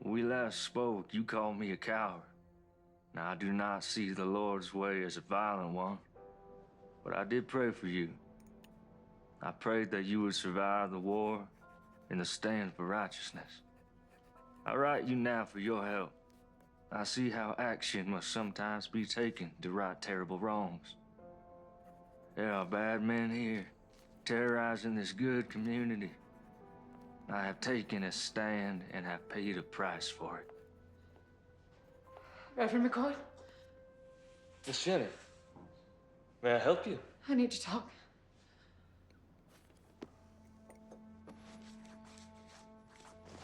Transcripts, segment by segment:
When we last spoke, you called me a coward. Now, I do not see the Lord's way as a violent one, but I did pray for you. I prayed that you would survive the war and the stand for righteousness. I write you now for your help. I see how action must sometimes be taken to right terrible wrongs. There are bad men here, terrorizing this good community. I have taken a stand and have paid a price for it. Reverend McCoy? Miss Jenny, may I help you? I need to talk.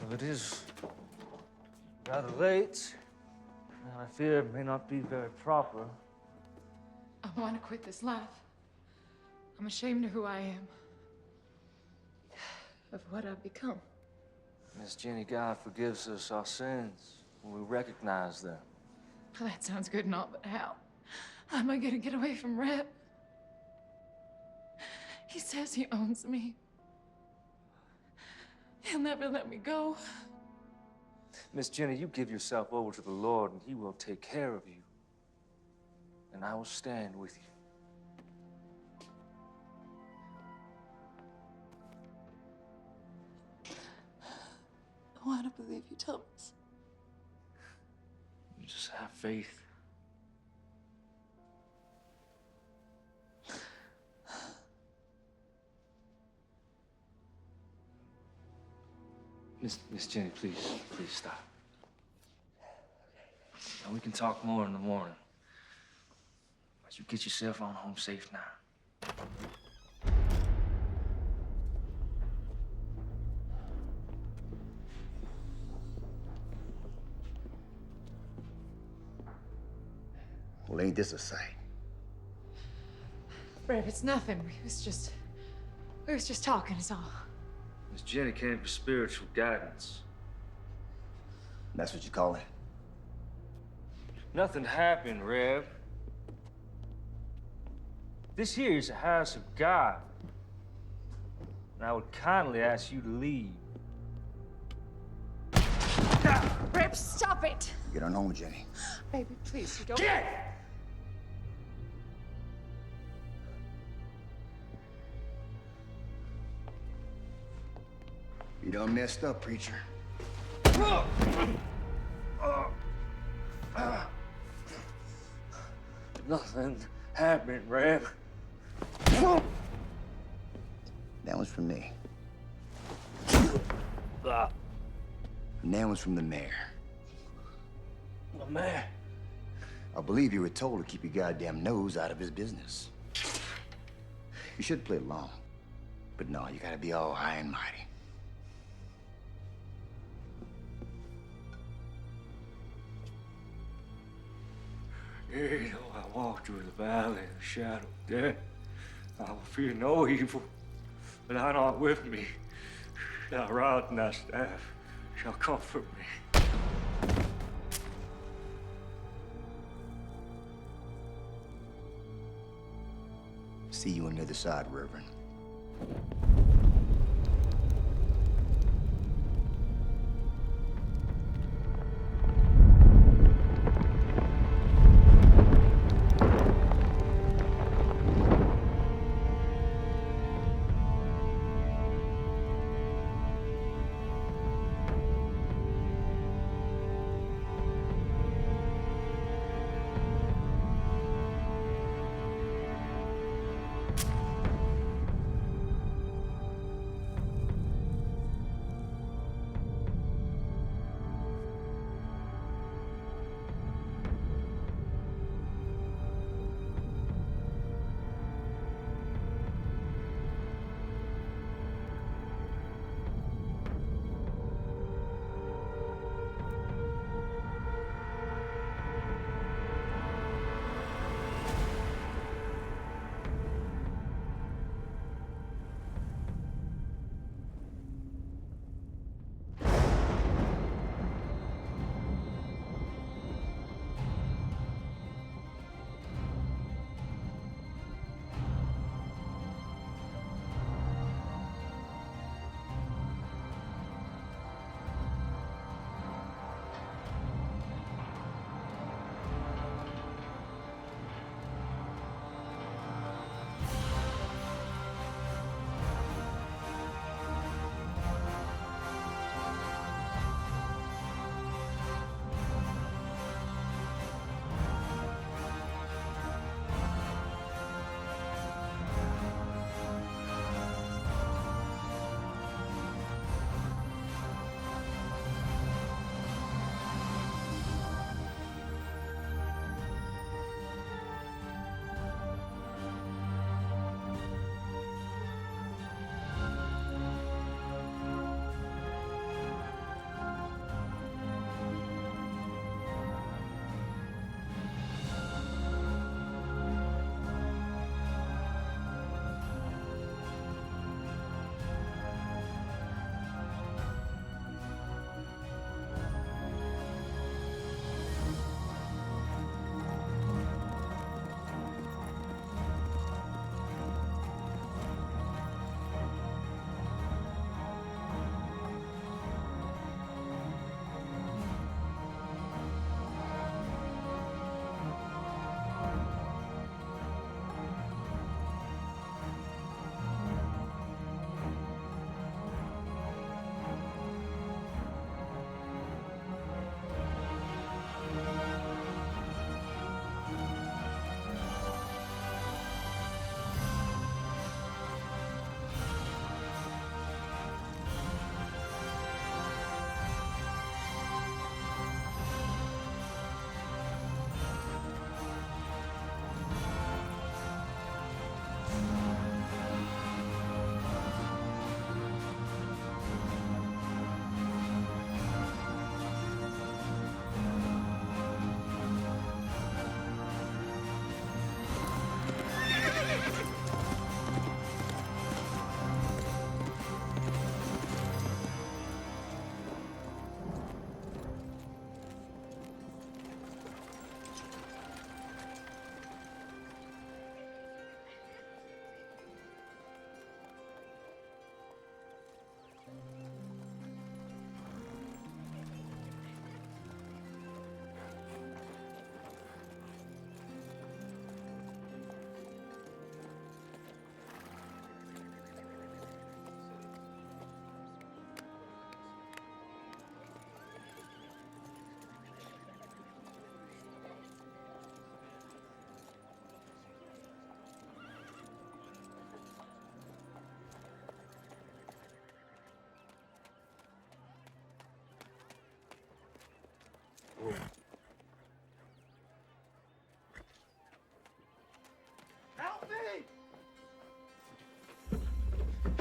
Well, it is rather late, and I fear it may not be very proper. I want to quit this life. I'm ashamed of who I am, of what I've become. Miss Jenny, God forgives us our sins when we recognize them. Well, that sounds good and all, but how? How am I gonna get away from Reb? He says he owns me. He'll never let me go. Miss Jenny, you give yourself over to the Lord and He will take care of you. And I will stand with you. I want to believe you, Thomas. You just have faith. Miss Jenny, please stop. And we can talk more in the morning. But you get yourself on home safe now. Well, ain't this a sight? Reb, it's nothing. We was just talking, is all. Miss Jenny came for spiritual guidance. That's what you call it? Nothing happened, Reb. This here is a house of God. And I would kindly ask you to leave. Reb, stop it! Get on home, Jenny. Baby, please, you don't... Get! You done messed up, preacher. Nothing happened, Reb. That one's from me. And that one's from the mayor. The mayor. I believe you were told to keep your goddamn nose out of his business. You should play along. But no, you gotta be all high and mighty. Yea, though I walk through the valley of the shadow of death, I will fear no evil, but thou art with me. Thy rod and thy staff shall comfort me. See you on the other side, Reverend.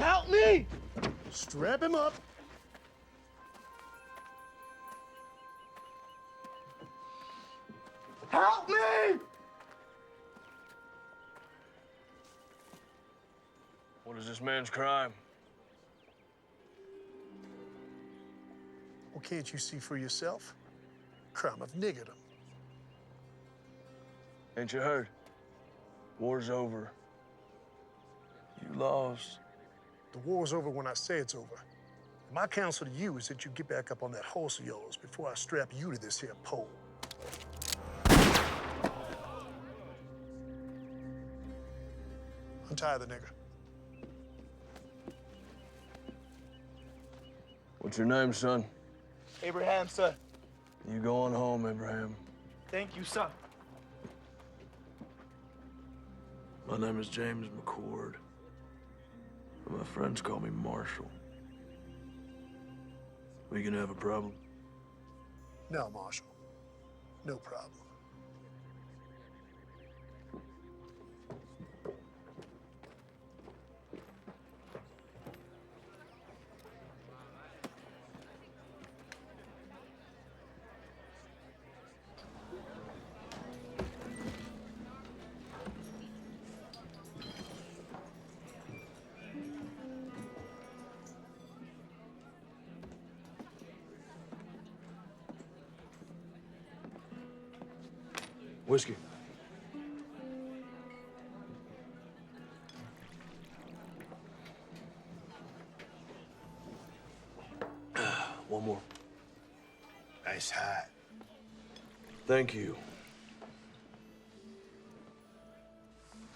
Help me! Strap him up. Help me! What is this man's crime? Well, can't you see for yourself? Crime of niggerdom. Ain't you heard? War's over. You lost. The war's over when I say it's over. My counsel to you is that you get back up on that horse of yours before I strap you to this here pole. Untie the nigger. What's your name, son? Abraham, sir. You going home, Abraham. Thank you, sir. My name is James McCord. But my friends call me Marshal. We gonna have a problem? No, Marshal. No problem. Whiskey. One more. Nice hat. Thank you.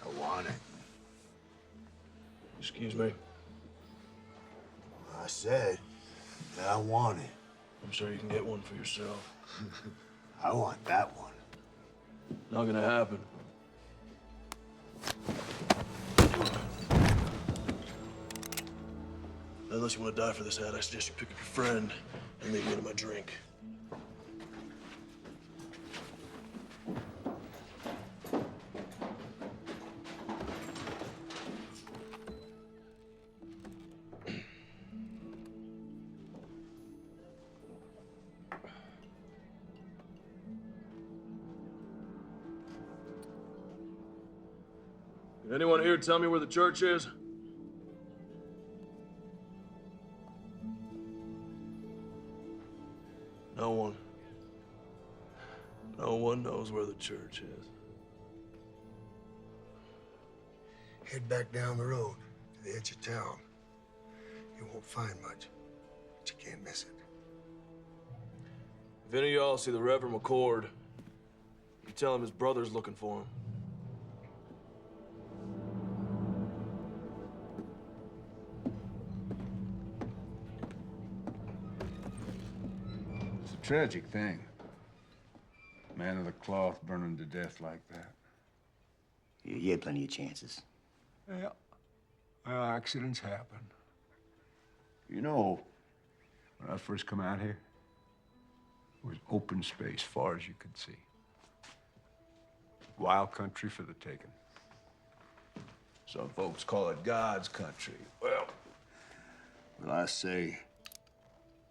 I want it. Excuse me. I said that I want it. I'm sure you can get one for yourself. I want that one. Not gonna happen. Unless you want to die for this hat, I suggest you pick up your friend and leave me to my drink. Can anyone here tell me where the church is? No one. No one knows where the church is. Head back down the road to the edge of town. You won't find much, but you can't miss it. If any of y'all see the Reverend McCord, you tell him his brother's looking for him. It's a tragic thing. Man of the cloth burning to death like that. You had plenty of chances. Yeah. Well, accidents happen. You know, when I first come out here, it was open space far as you could see. Wild country for the taking. Some folks call it God's country. Well, I say,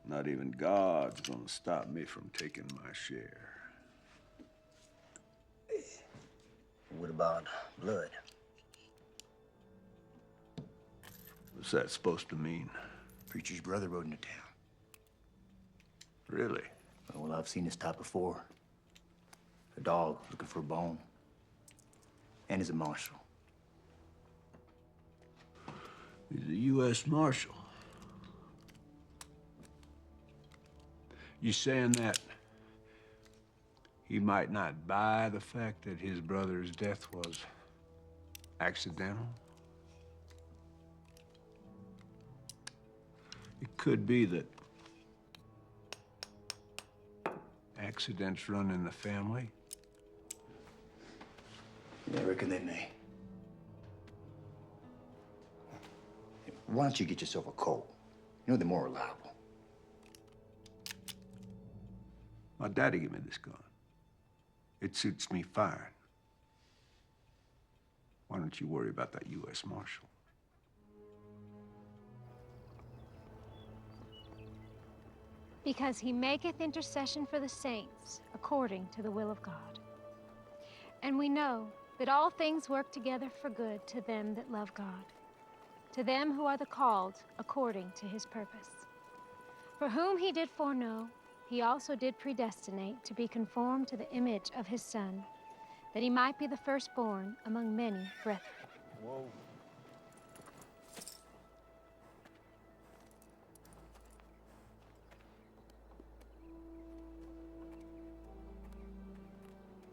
not even God's gonna stop me from taking my share. What about blood? What's that supposed to mean? Preacher's brother rode into town. Really? Well, I've seen this type before. A dog looking for a bone. And he's a marshal. He's a U.S. Marshal. You saying that he might not buy the fact that his brother's death was accidental? It could be that accidents run in the family. Yeah, I reckon they may. Why don't you get yourself a Colt? You know they're more reliable. My daddy gave me this gun. It suits me fine. Why don't you worry about that U.S. Marshal? Because he maketh intercession for the saints according to the will of God. And we know that all things work together for good to them that love God, to them who are the called according to his purpose. For whom he did foreknow, he also did predestinate to be conformed to the image of his Son, that he might be the firstborn among many brethren. Whoa.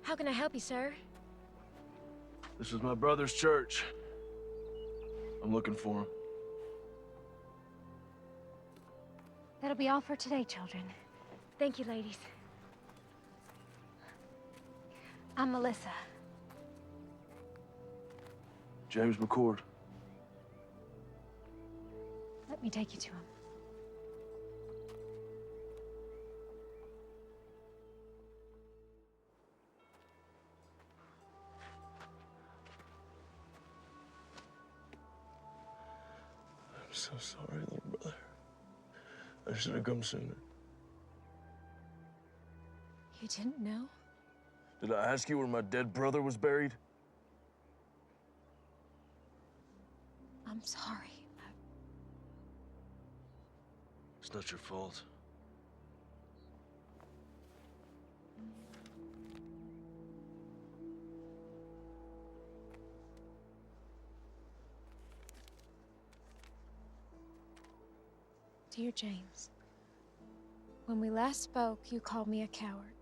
How can I help you, sir? This is my brother's church. I'm looking for him. That'll be all for today, children. Thank you, ladies. I'm Melissa. James McCord. Let me take you to him. I'm so sorry, little brother. I should have come sooner. You didn't know? Did I ask you where my dead brother was buried? I'm sorry. It's not your fault. Dear James, when we last spoke, you called me a coward.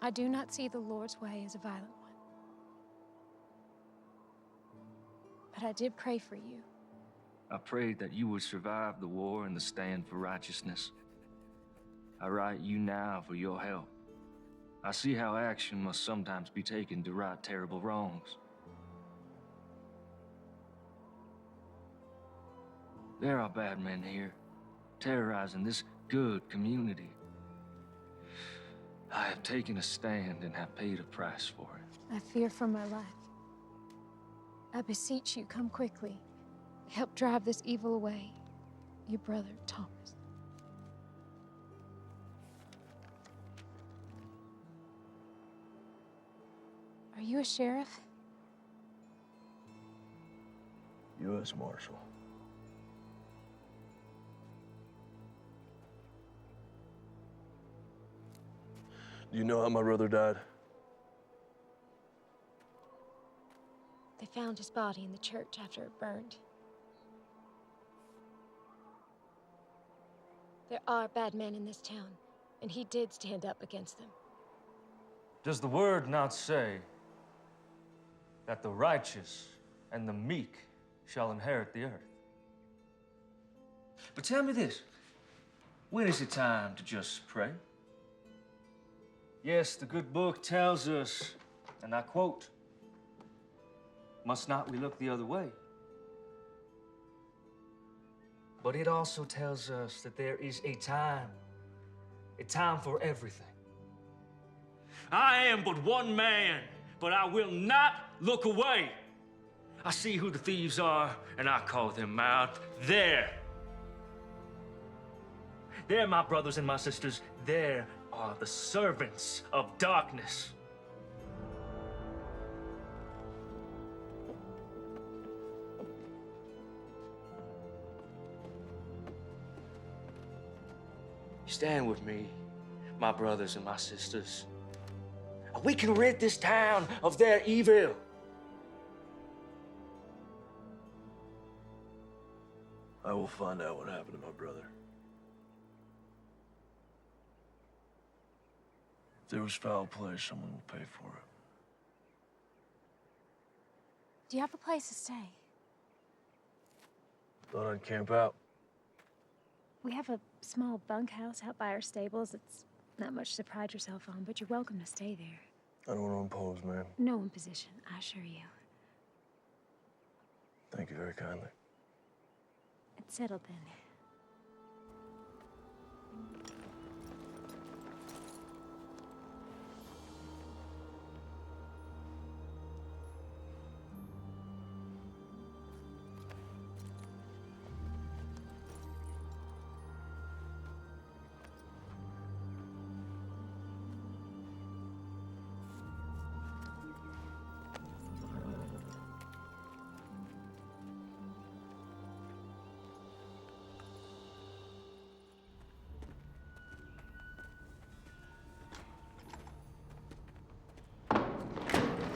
I do not see the Lord's way as a violent one. But I did pray for you. I prayed that you would survive the war and the stand for righteousness. I write you now for your help. I see how action must sometimes be taken to right terrible wrongs. There are bad men here, terrorizing this good community. I have taken a stand and have paid a price for it. I fear for my life. I beseech you, come quickly. Help drive this evil away. Your brother, Thomas. Are you a sheriff? U.S. Marshal. Do you know how my brother died? They found his body in the church after it burned. There are bad men in this town, and he did stand up against them. Does the word not say that the righteous and the meek shall inherit the earth? But tell me this, when is it time to just pray? Yes, the good book tells us, and I quote, "Must not we look the other way?" But it also tells us that there is a time for everything. I am but one man, but I will not look away. I see who the thieves are, and I call them out. There, my brothers and my sisters, there are the servants of darkness. Stand with me, my brothers and my sisters. We can rid this town of their evil. I will find out what happened to my brother. If there was foul play, someone will pay for it. Do you have a place to stay? Thought I'd camp out. We have a small bunkhouse out by our stables. It's not much to pride yourself on, but you're welcome to stay there. I don't want to impose, ma'am. No imposition, I assure you. Thank you very kindly. It's settled then.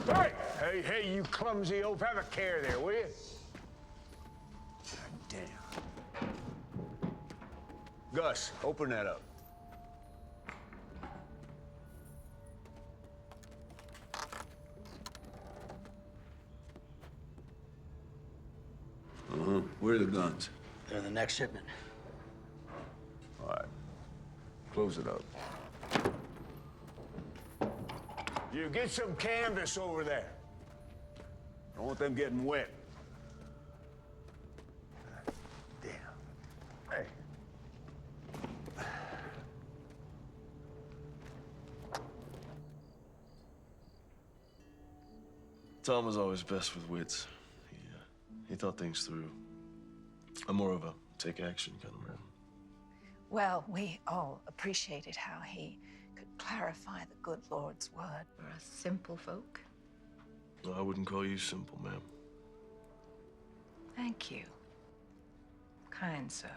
Hey, you clumsy oaf. Have a care there, will you? God damn. Gus, open that up. Where are the guns? They're in the next shipment. All right. Close it up. You get some canvas over there. Don't want them getting wet. Damn. Hey. Tom was always best with wits. He thought things through. I'm more of a take action kind of man. Well, we all appreciated how he could clarify the good Lord's word. For us simple folk. No, I wouldn't call you simple, ma'am. Thank you. Kind sir.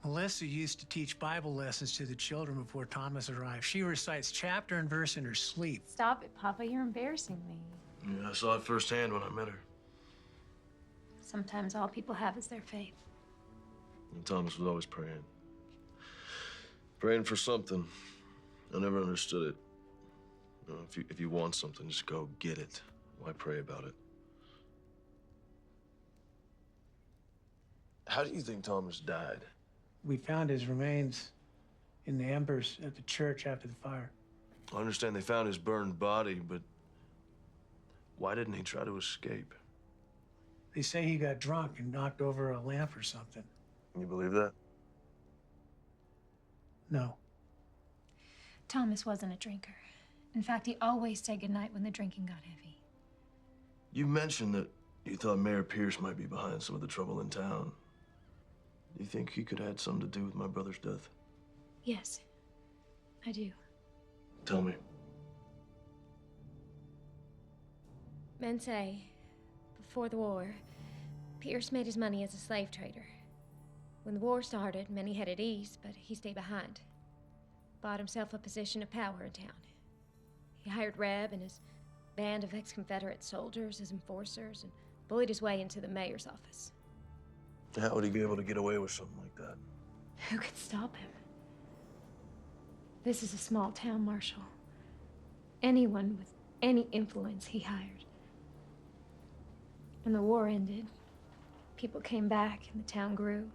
Melissa used to teach Bible lessons to the children before Thomas arrived. She recites chapter and verse in her sleep. Stop it, Papa. You're embarrassing me. Yeah, I saw it firsthand when I met her. Sometimes all people have is their faith. And Thomas was always praying. Praying for something. I never understood it. You know, if you want something, just go get it. Why pray about it? How do you think Thomas died? We found his remains in the embers at the church after the fire. I understand they found his burned body, but why didn't he try to escape? They say he got drunk and knocked over a lamp or something. You believe that? No. Thomas wasn't a drinker. In fact, he always said goodnight when the drinking got heavy. You mentioned that you thought Mayor Pierce might be behind some of the trouble in town. Do you think he could have had something to do with my brother's death? Yes, I do. Tell me. Men say, before the war, Pierce made his money as a slave trader. When the war started, many headed east, but he stayed behind. Bought himself a position of power in town. He hired Reb and his band of ex-Confederate soldiers as enforcers and bullied his way into the mayor's office. How would he be able to get away with something like that? Who could stop him? This is a small town, Marshal. Anyone with any influence he hired. When the war ended, people came back and the town grew.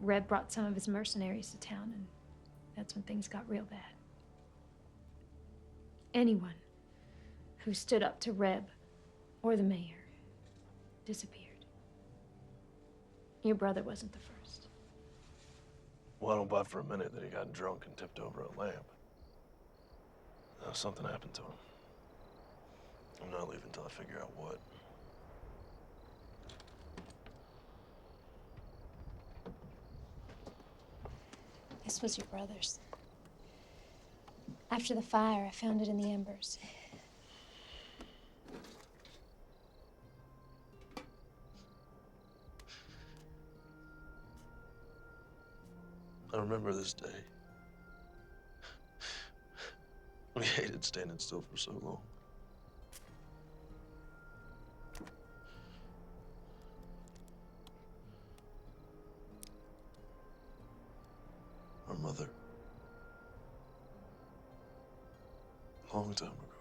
Reb brought some of his mercenaries to town, and that's when things got real bad. Anyone who stood up to Reb or the mayor disappeared. Your brother wasn't the first. Well, I don't buy for a minute that he got drunk and tipped over a lamp. Now, something happened to him. I'm not leaving until I figure out what. This was your brother's. After the fire, I found it in the embers. I remember this day. We hated standing still for so long. Our mother. Long time ago.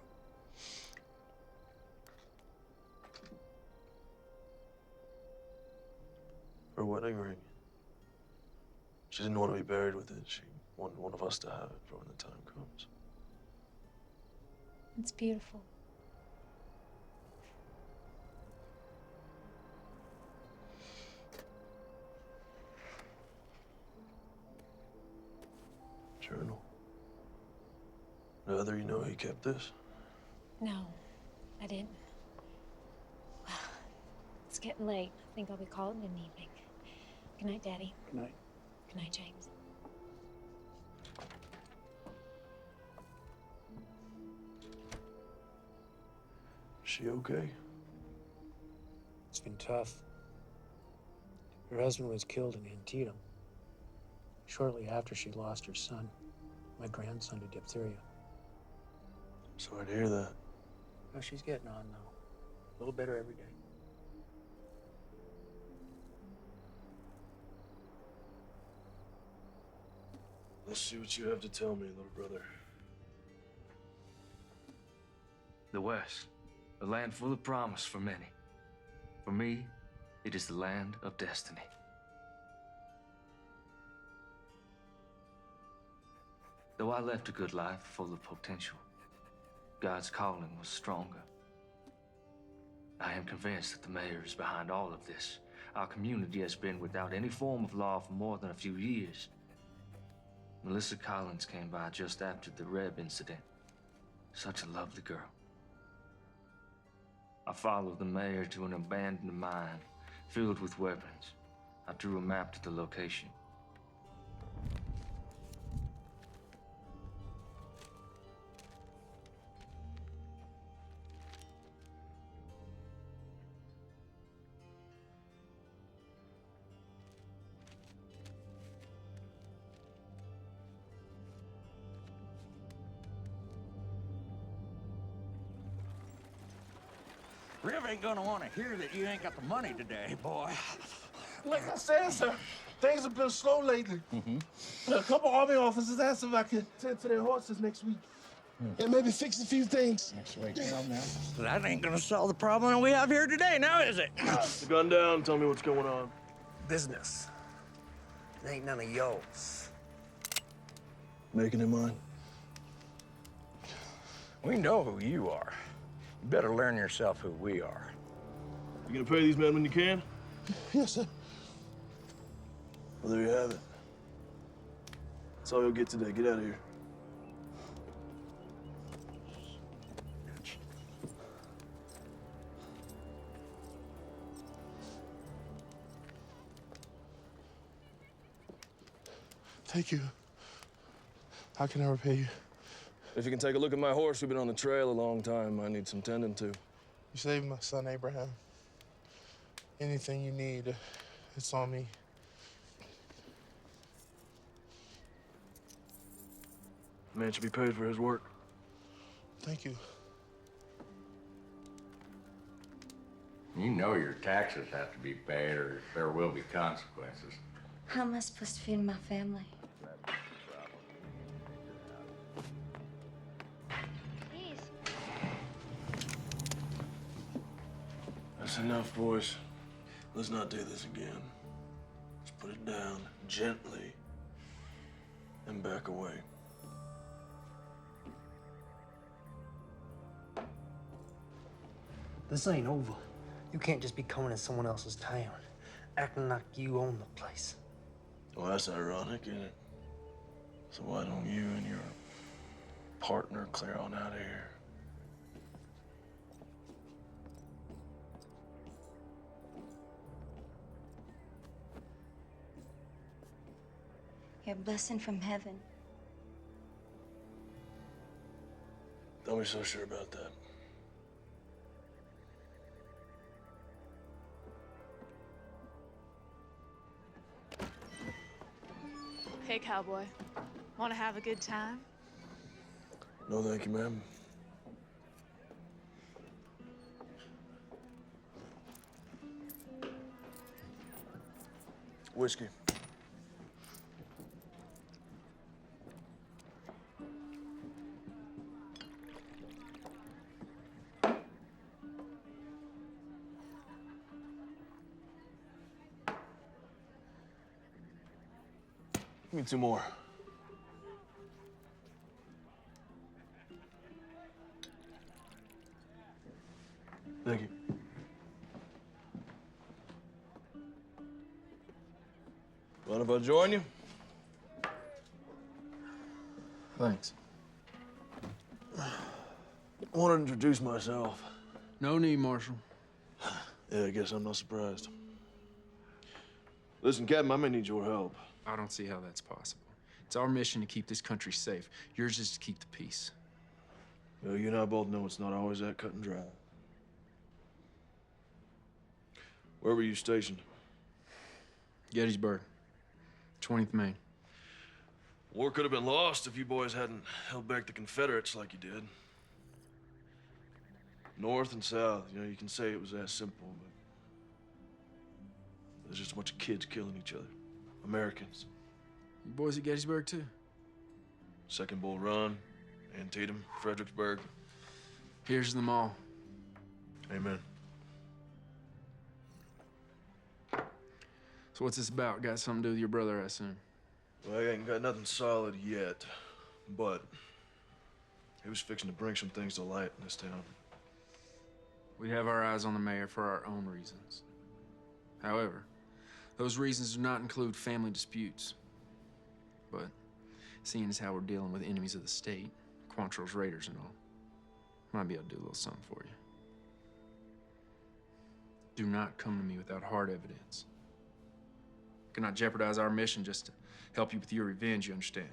Her wedding ring. She didn't want to be buried with it. She wanted one of us to have it for when the time comes. It's beautiful. Journal. The other, you know, he kept this. No, I didn't. Well, it's getting late. I think I'll be calling it an evening. Good night, Daddy. Good night. Good night, James. Is she okay? It's been tough. Her husband was killed in Antietam. Shortly after she lost her son, my grandson, to diphtheria. Sorry to hear that. Well, she's getting on now. A little better every day. Let's see what you have to tell me, little brother. The West, a land full of promise for many. For me, it is the land of destiny. Though I left a good life full of potential, God's calling was stronger. I am convinced that the mayor is behind all of this. Our community has been without any form of law for more than a few years. Melissa Collins came by just after the Reb incident. Such a lovely girl. I followed the mayor to an abandoned mine filled with weapons. I drew a map to the location. Rev ain't gonna want to hear that you ain't got the money today, boy. Like I said, sir, things have been slow lately. A couple Army officers asked if I could tend to their horses next week. And maybe fix a few things. That's right. That ain't gonna solve the problem we have here today, now is it? The gun down, tell me what's going on. Business. It ain't none of yours. Making it mine. We know who you are. You better learn yourself who we are. You gonna pay these men when you can? Yes, sir. Well, there you have it. That's all you'll get today. Get out of here. Thank you. How can I repay you? If you can take a look at my horse, we've been on the trail a long time. I need some tending to. You saved my son, Abraham. Anything you need, it's on me. The man should be paid for his work. Thank you. You know your taxes have to be paid or there will be consequences. How am I supposed to feed my family? That's enough, boys. Let's not do this again. Let's put it down gently and back away. This ain't over. You can't just be coming in someone else's town, acting like you own the place. Well, that's ironic, isn't it? So why don't you and your partner clear on out of here? You're a blessing from heaven. Don't be so sure about that. Hey, cowboy. Want to have a good time? No, thank you, ma'am. Whiskey. Give me 2 more. Thank you. Mind if I join you? Thanks. I want to introduce myself. No need, Marshal. Yeah, I guess I'm not surprised. Listen, Captain, I may need your help. I don't see how that's possible. It's our mission to keep this country safe. Yours is to keep the peace. Well, you and I both know it's not always that cut and dry. Where were you stationed? Gettysburg, 20th Maine. War could have been lost if you boys hadn't held back the Confederates like you did. North and South, you know, you can say it was that simple, but there's just a bunch of kids killing each other. Americans. You boys at Gettysburg, too? Second Bull Run, Antietam, Fredericksburg. Here's them all. Amen. So what's this about? Got something to do with your brother, I assume? Well, I ain't got nothing solid yet, but he was fixing to bring some things to light in this town. We have our eyes on the mayor for our own reasons. However, those reasons do not include family disputes. But seeing as how we're dealing with enemies of the state, Quantrill's raiders and all, might be able to do a little something for you. Do not come to me without hard evidence. Cannot jeopardize our mission just to help you with your revenge, you understand?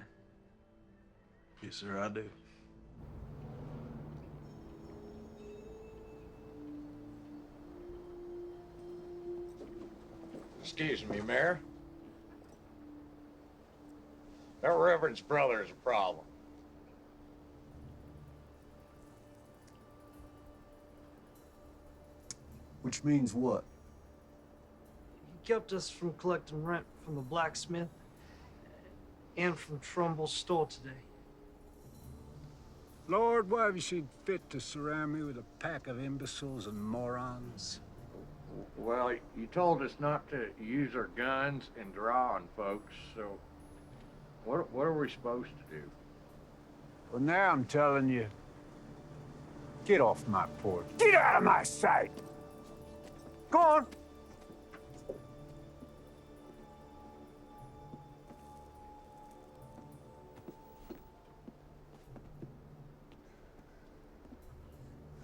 Yes, sir, I do. Excuse me, Mayor. That reverend's brother is a problem. Which means what? He kept us from collecting rent from the blacksmith and from Trumbull's store today. Lord, why have you seen fit to surround me with a pack of imbeciles and morons? Well, you told us not to use our guns and draw on folks, so what are we supposed to do? Well, now I'm telling you, get off my porch. Get out of my sight! Go on.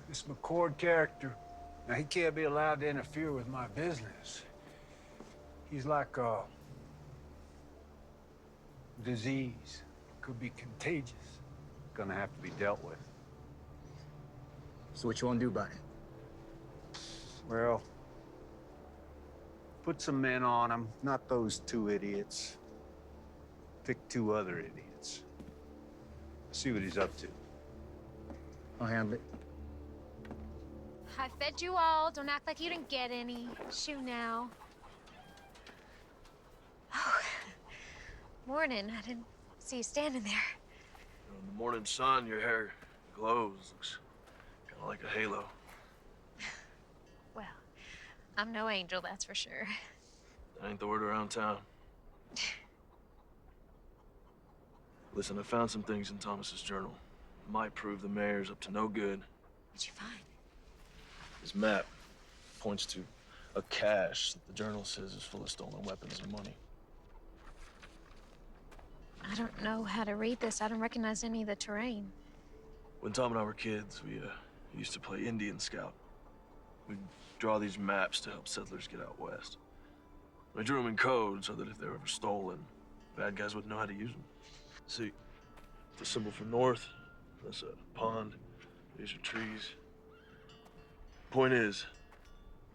This McCord character, now he can't be allowed to interfere with my business. He's like a disease. Could be contagious. Gonna have to be dealt with. So what you want to do about it? Well, put some men on him, not those two idiots. Pick two other idiots. See what he's up to. I'll handle it. I fed you all. Don't act like you didn't get any. Shoo now. Oh, morning. I didn't see you standing there. You know, in the morning sun, your hair glows. Looks kind of like a halo. Well, I'm no angel, that's for sure. That ain't the word around town. Listen, I found some things in Thomas's journal. Might prove the mayor's up to no good. What'd you find? His map points to a cache that the journal says is full of stolen weapons and money. I don't know how to read this. I don't recognize any of the terrain. When Tom and I were kids, we used to play Indian Scout. We'd draw these maps to help settlers get out west. We drew them in code so that if they were ever stolen, bad guys wouldn't know how to use them. See, the symbol for north, that's a pond. These are trees. Point is,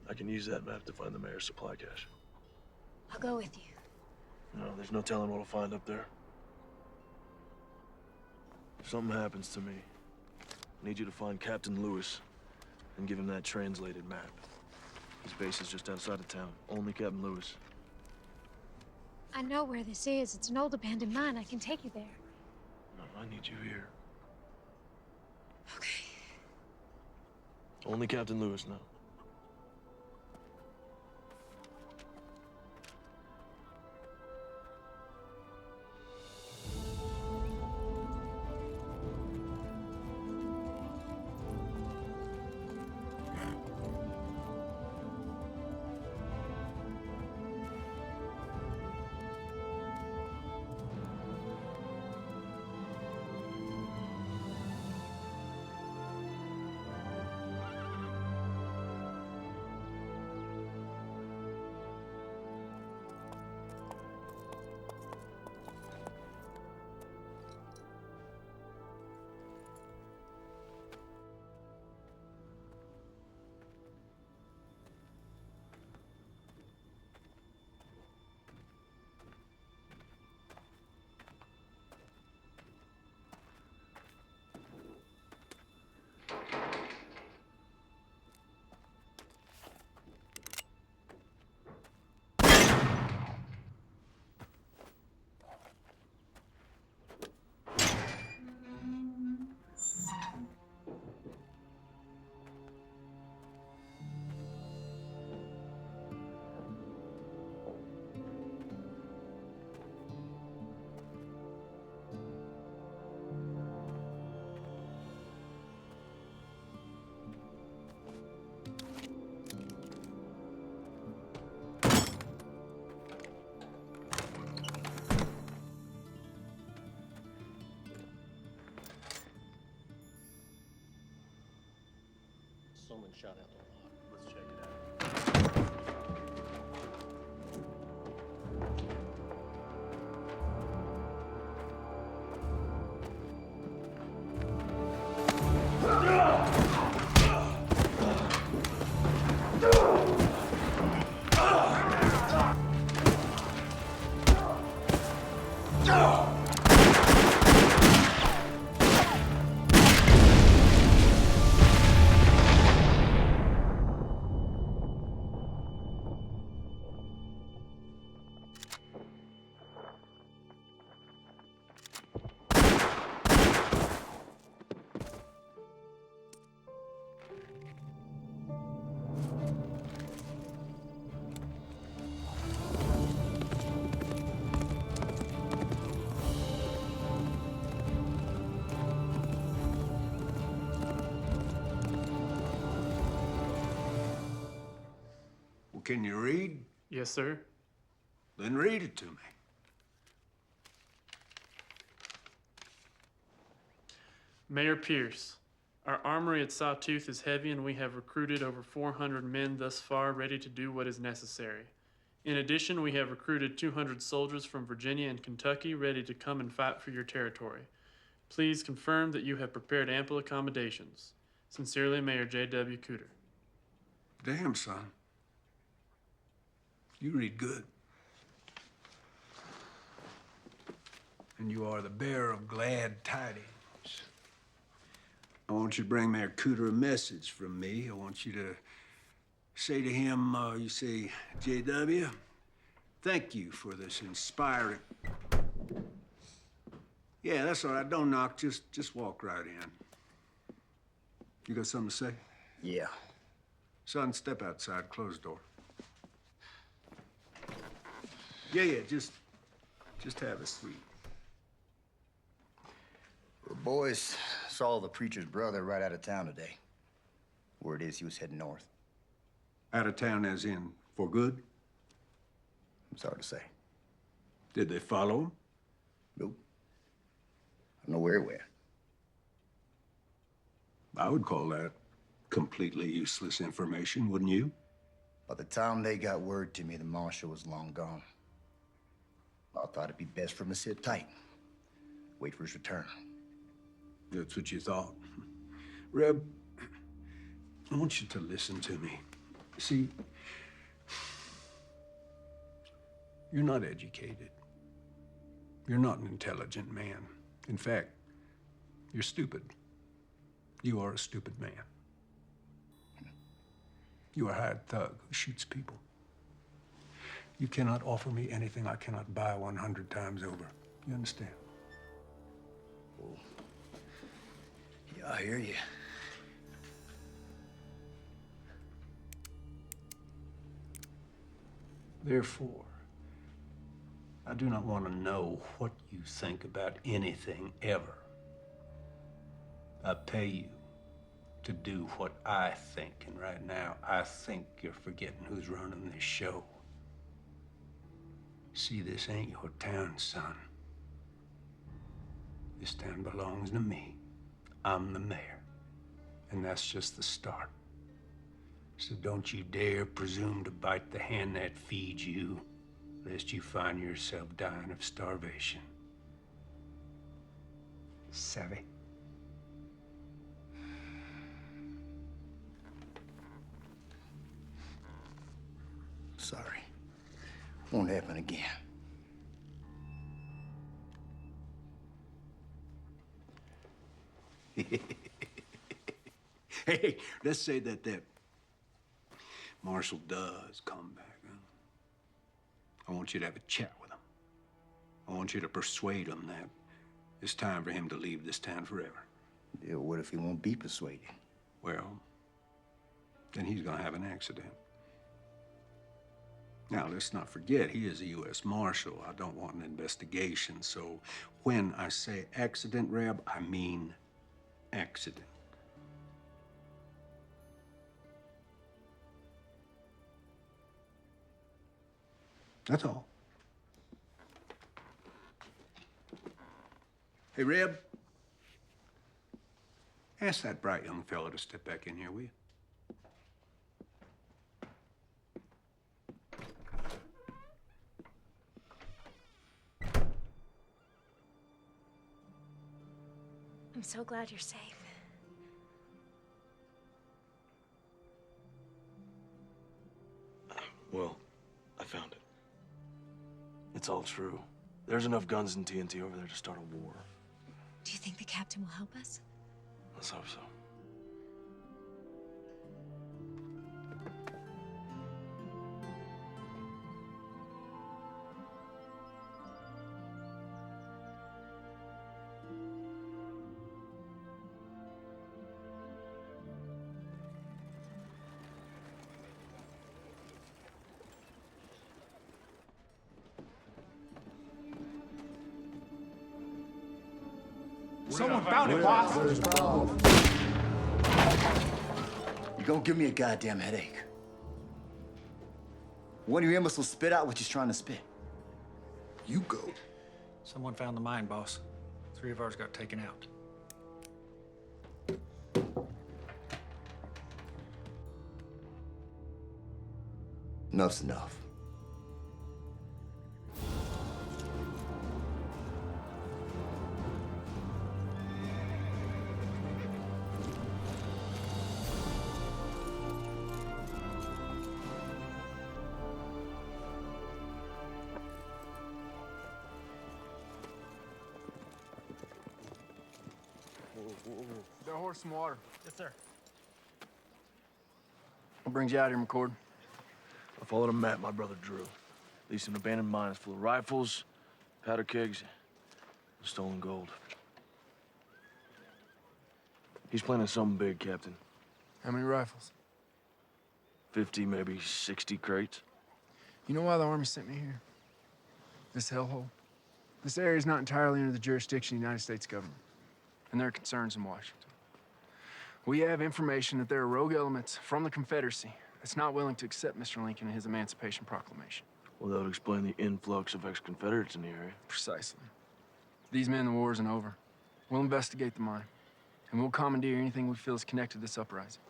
I can use that map to find the mayor's supply cache. I'll go with you. No, there's no telling what I'll find up there. If something happens to me, I need you to find Captain Lewis and give him that translated map. His base is just outside of town. Only Captain Lewis. I know where this is. It's an old abandoned mine. I can take you there. No, I need you here. Okay. Only Captain Lewis now. someone shot out a lot. Let's check it out. Can you read? Yes, sir. Then read it to me. Mayor Pierce, our armory at Sawtooth is heavy and we have recruited over 400 men thus far ready to do what is necessary. In addition, we have recruited 200 soldiers from Virginia and Kentucky ready to come and fight for your territory. Please confirm that you have prepared ample accommodations. Sincerely, Mayor J.W. Cooter. Damn, son. You read good. And you are the bearer of glad tidings. I want you to bring Mayor Cooter a message from me. I want you to say to him, you say, J.W., thank you for this inspiring... Yeah, that's all right. Don't knock. Just walk right in. You got something to say? Yeah. Son, step outside. Close the door. Yeah, just have a seat. The boys saw the preacher's brother right out of town today. Word is he was heading north. Out of town as in for good? It's hard to say. Did they follow him? Nope. I don't know where he went. I would call that completely useless information, wouldn't you? By the time they got word to me, the Marshal was long gone. I thought it'd be best for him to sit tight. Wait for his return. That's what you thought. Reb, I want you to listen to me. See, you're not educated. You're not an intelligent man. In fact, you're stupid. You are a stupid man. You are a hired thug who shoots people. You cannot offer me anything I cannot buy 100 times over. You understand? Oh. Yeah, I hear you. Therefore, I do not want to know what you think about anything ever. I pay you to do what I think, and right now, I think you're forgetting who's running this show. See, this ain't your town, son. This town belongs to me. I'm the mayor. And that's just the start. So don't you dare presume to bite the hand that feeds you, lest you find yourself dying of starvation. Savvy? Sorry. Won't happen again. Hey, let's say that Marshal does come back. Huh? I want you to have a chat with him. I want you to persuade him that it's time for him to leave this town forever. Yeah, what if he won't be persuaded? Well, then he's gonna have an accident. Now, let's not forget, he is a U.S. Marshal. I don't want an investigation, so when I say accident, Reb, I mean accident. That's all. Hey, Reb, ask that bright young fellow to step back in here, will you? so glad you're safe. Well, I found it. It's all true. There's enough guns and TNT over there to start a war. Do you think the captain will help us? Let's hope so. Someone found it, boss. You gonna give me a goddamn headache. One of your imbeciles spit out what he's trying to spit. You go. Someone found the mine, boss. 3 of ours got taken out. Enough's enough. Got a horse, some water. Yes, sir. What brings you out here, McCord? I followed a map my brother drew. Leased an abandoned mine full of rifles, powder kegs, and stolen gold. He's planning something big, Captain. How many rifles? 50, maybe 60 crates. You know why the Army sent me here? This hellhole. This area is not entirely under the jurisdiction of the United States government, and there are concerns in Washington. We have information that there are rogue elements from the Confederacy that's not willing to accept Mr. Lincoln and his Emancipation Proclamation. Well, that would explain the influx of ex-Confederates in the area. Precisely. These men, the war isn't over. We'll investigate the mine, and we'll commandeer anything we feel is connected to this uprising.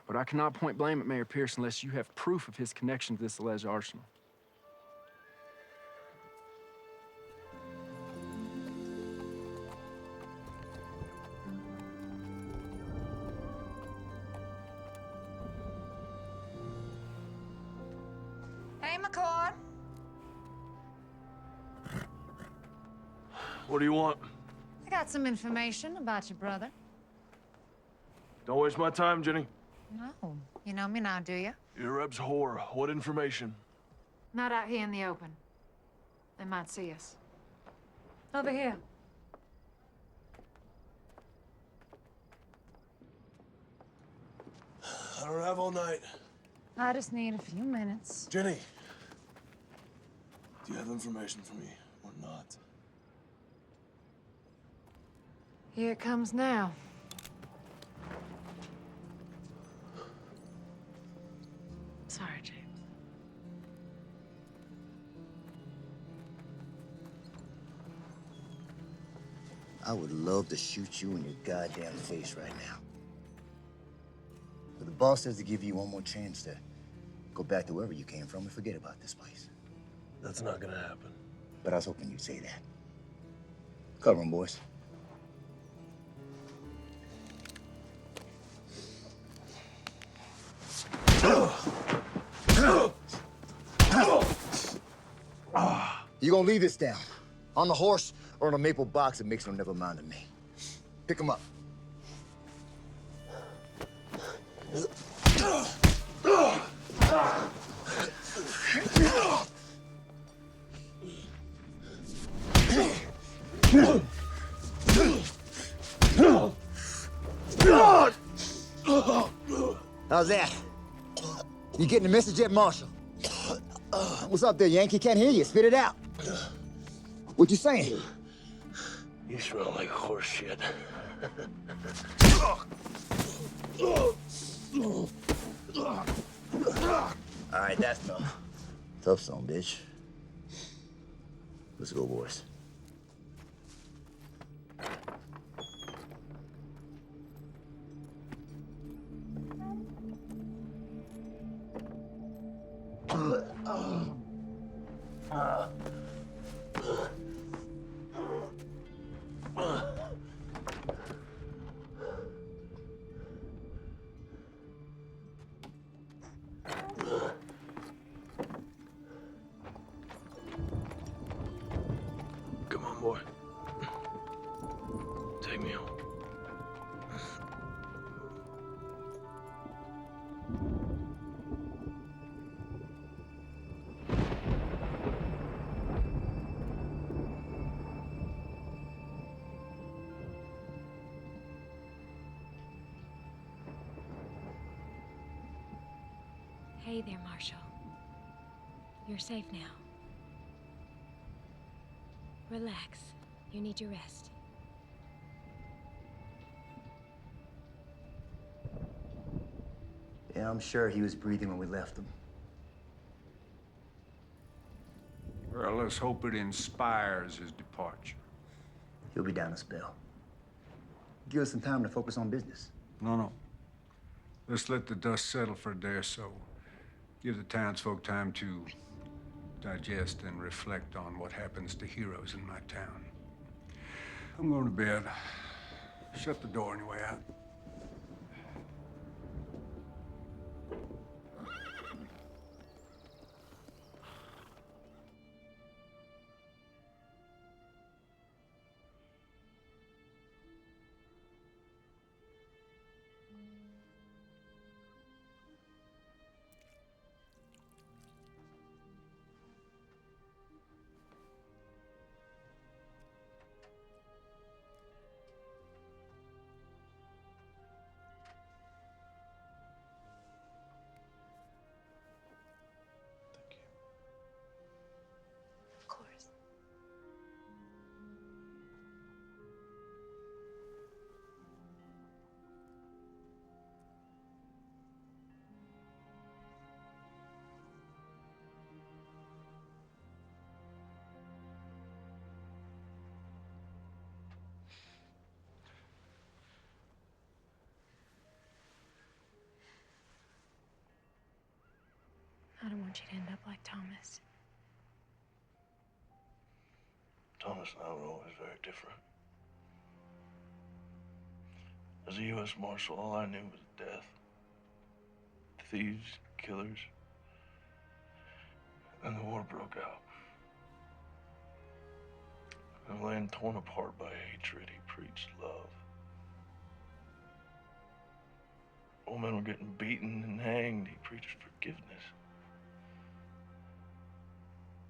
But I cannot point blame at Mayor Pierce unless you have proof of his connection to this alleged arsenal. Hey, McCord. What do you want? I got some information about your brother. Don't waste my time, Jenny. No, you know me now, do you? You're Reb's whore. What information? Not out here in the open. They might see us. Over here. I don't have all night. I just need a few minutes. Jenny, do you have information for me or not? Here it comes now. Sorry, James. I would love to shoot you in your goddamn face right now. But the boss says to give you one more chance to go back to wherever you came from and forget about this place. That's not gonna happen. But I was hoping you'd say that. Cover 'em, boys. You gonna leave this down? On the horse or in a maple box that makes no never mind to me? Pick 'em up. How's that? You getting the message yet, Marshal? What's up there, Yankee? Can't hear you. Spit it out. What you saying? You smell like horse shit. All right, that's tough. Tough song, bitch. Let's go, boys. Hey there, Marshal. You're safe now. Relax. You need your rest. Yeah, I'm sure he was breathing when we left him. Well, let's hope it inspires his departure. He'll be down a spell. Give us some time to focus on business. No. Let's let the dust settle for a day or so. Give the townsfolk time to digest and reflect on what happens to heroes in my town. I'm going to bed. Shut the door on your way out. Of course. I don't want you to end up like Thomas. Thomas and I were always very different. As a U.S. Marshal, all I knew was death. Thieves, killers. And the war broke out. In a land torn apart by hatred, he preached love. Old men were getting beaten and hanged. He preached forgiveness.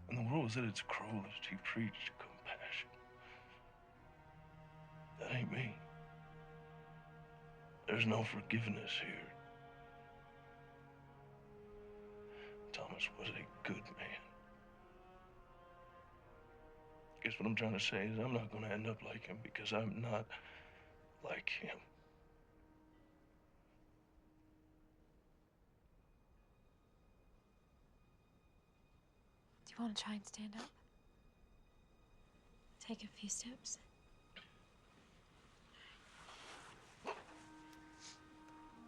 And the world was at its cruelest. He preached compassion. That ain't me. There's no forgiveness here. Thomas was a good man. Guess what I'm trying to say is I'm not going to end up like him because I'm not like him. Do you want to try and stand up? Take a few steps.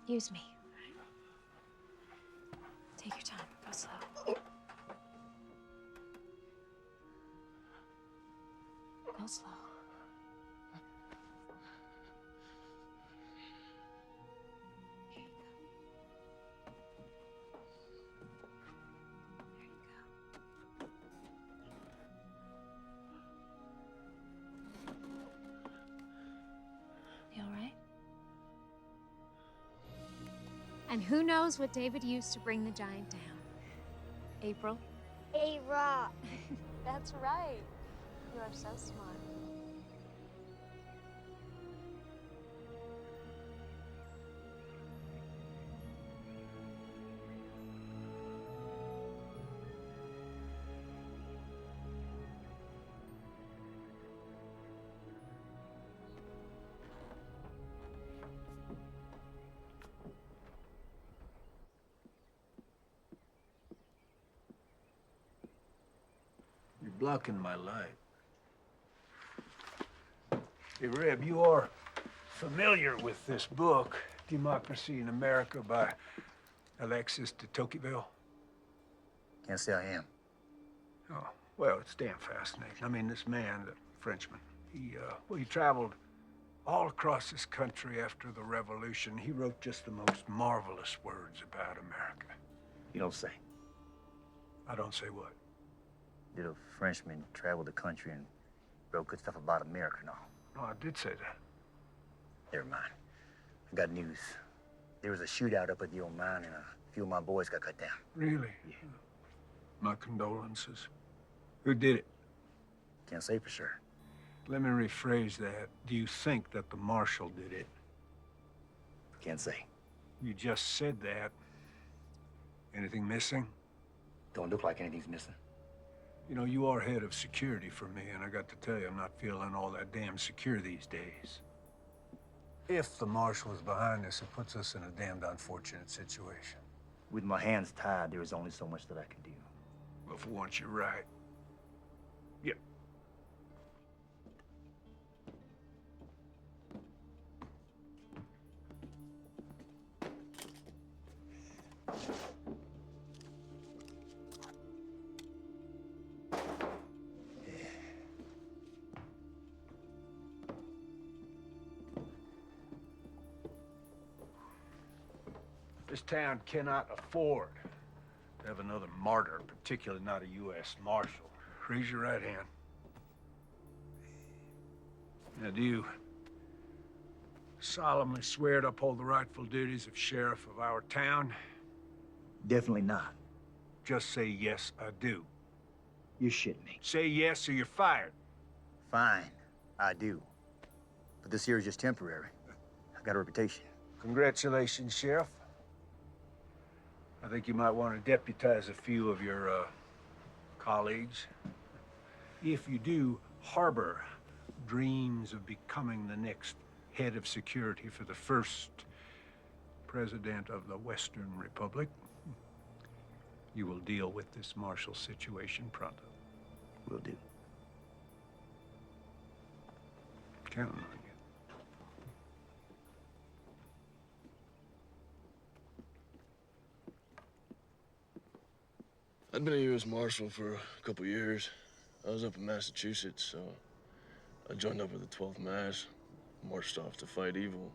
Use me. Take your time. Go slow. Go slow. And who knows what David used to bring the giant down? April? A rock. That's right. You are so smart. Blocking my light. Hey, Reb, you are familiar with this book, Democracy in America by Alexis de Tocqueville? Can't say I am. Oh, well, it's damn fascinating. I mean, this man, the Frenchman, he traveled all across this country after the Revolution. He wrote just the most marvelous words about America. You don't say. I don't say what? Did a Frenchman travel the country and wrote good stuff about America and all? No, I did say that. Never mind. I got news. There was a shootout up at the old mine and a few of my boys got cut down. Really? Yeah. My condolences. Who did it? Can't say for sure. Let me rephrase that. Do you think that the Marshal did it? Can't say. You just said that. Anything missing? Don't look like anything's missing. You know, you are head of security for me, and I got to tell you, I'm not feeling all that damn secure these days. If the Marshal is behind this, it puts us in a damned unfortunate situation. With my hands tied, there is only so much that I can do. Well, for once, you're right. Yep. This town cannot afford to have another martyr, particularly not a U.S. Marshal. Raise your right hand. Now, do you solemnly swear to uphold the rightful duties of sheriff of our town? Definitely not. Just say, yes, I do. You shit me. Say yes or you're fired. Fine, I do. But this here is just temporary. I got a reputation. Congratulations, Sheriff. I think you might want to deputize a few of your colleagues. If you do harbor dreams of becoming the next head of security for the first president of the Western Republic, you will deal with this Marshal situation pronto. Will do. Counting on you. I'd been a U.S. Marshal for a couple years. I was up in Massachusetts, so I joined up with the 12th Mass, marched off to fight evil.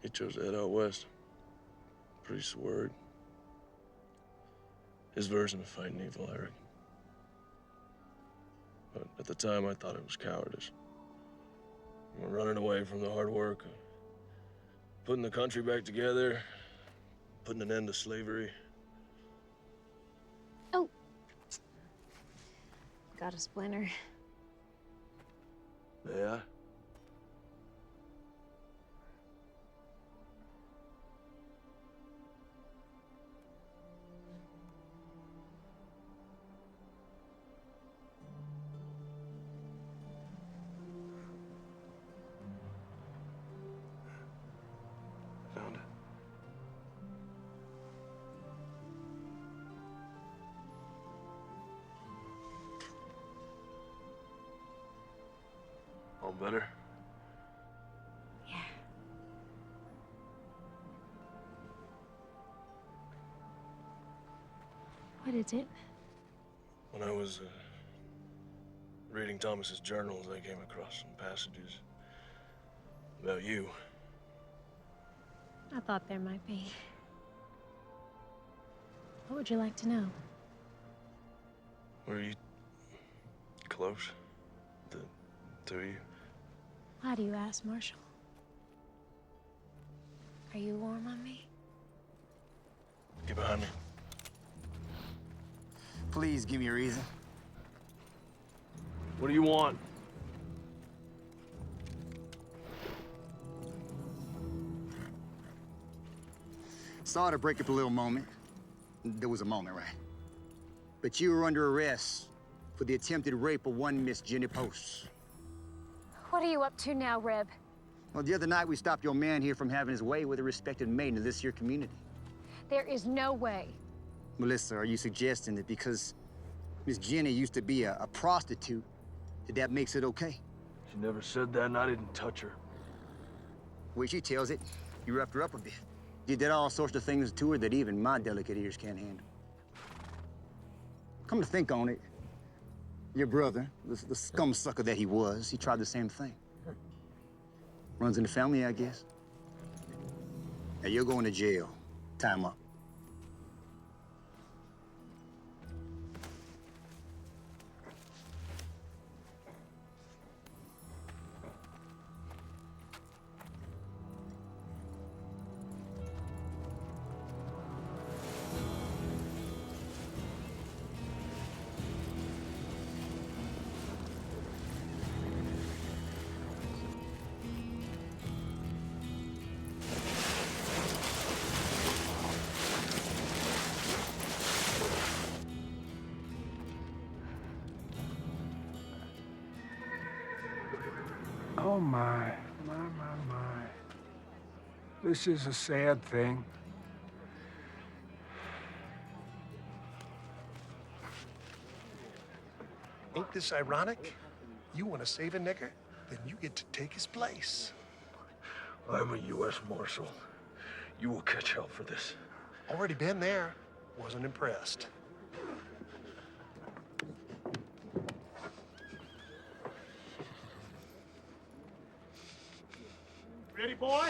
He chose to head out west. Priest's word. His version of fighting evil, I reckon. But at the time, I thought it was cowardice. Running away from the hard work, putting the country back together, putting an end to slavery. Oh. Got a splinter. Yeah? Found it. All better? Yeah. What is it? When I was reading Thomas's journals, I came across some passages about you. I thought there might be. What would you like to know? Were you close? The two of you? Why do you ask, Marshal? Are you warm on me? Get behind me. Please give me a reason. What do you want? Sorry to break up a little moment. There was a moment, right? But you were under arrest for the attempted rape of one Miss Jenny Post. What are you up to now, Reb? Well, the other night we stopped your man here from having his way with a respected maiden of this here community. There is no way. Melissa, are you suggesting that because Miss Jenny used to be a prostitute, that makes it okay? She never said that, and I didn't touch her. Well, she tells it. You roughed her up a bit. You did all sorts of things to her that even my delicate ears can't handle. Come to think on it, your brother, the scum sucker that he was, he tried the same thing. Runs in the family, I guess. Now you're going to jail. Time up. This is a sad thing. Ain't this ironic? You want to save a nigger? Then you get to take his place. I'm a U.S. Marshal. You will catch hell for this. Already been there. Wasn't impressed. Ready, boy?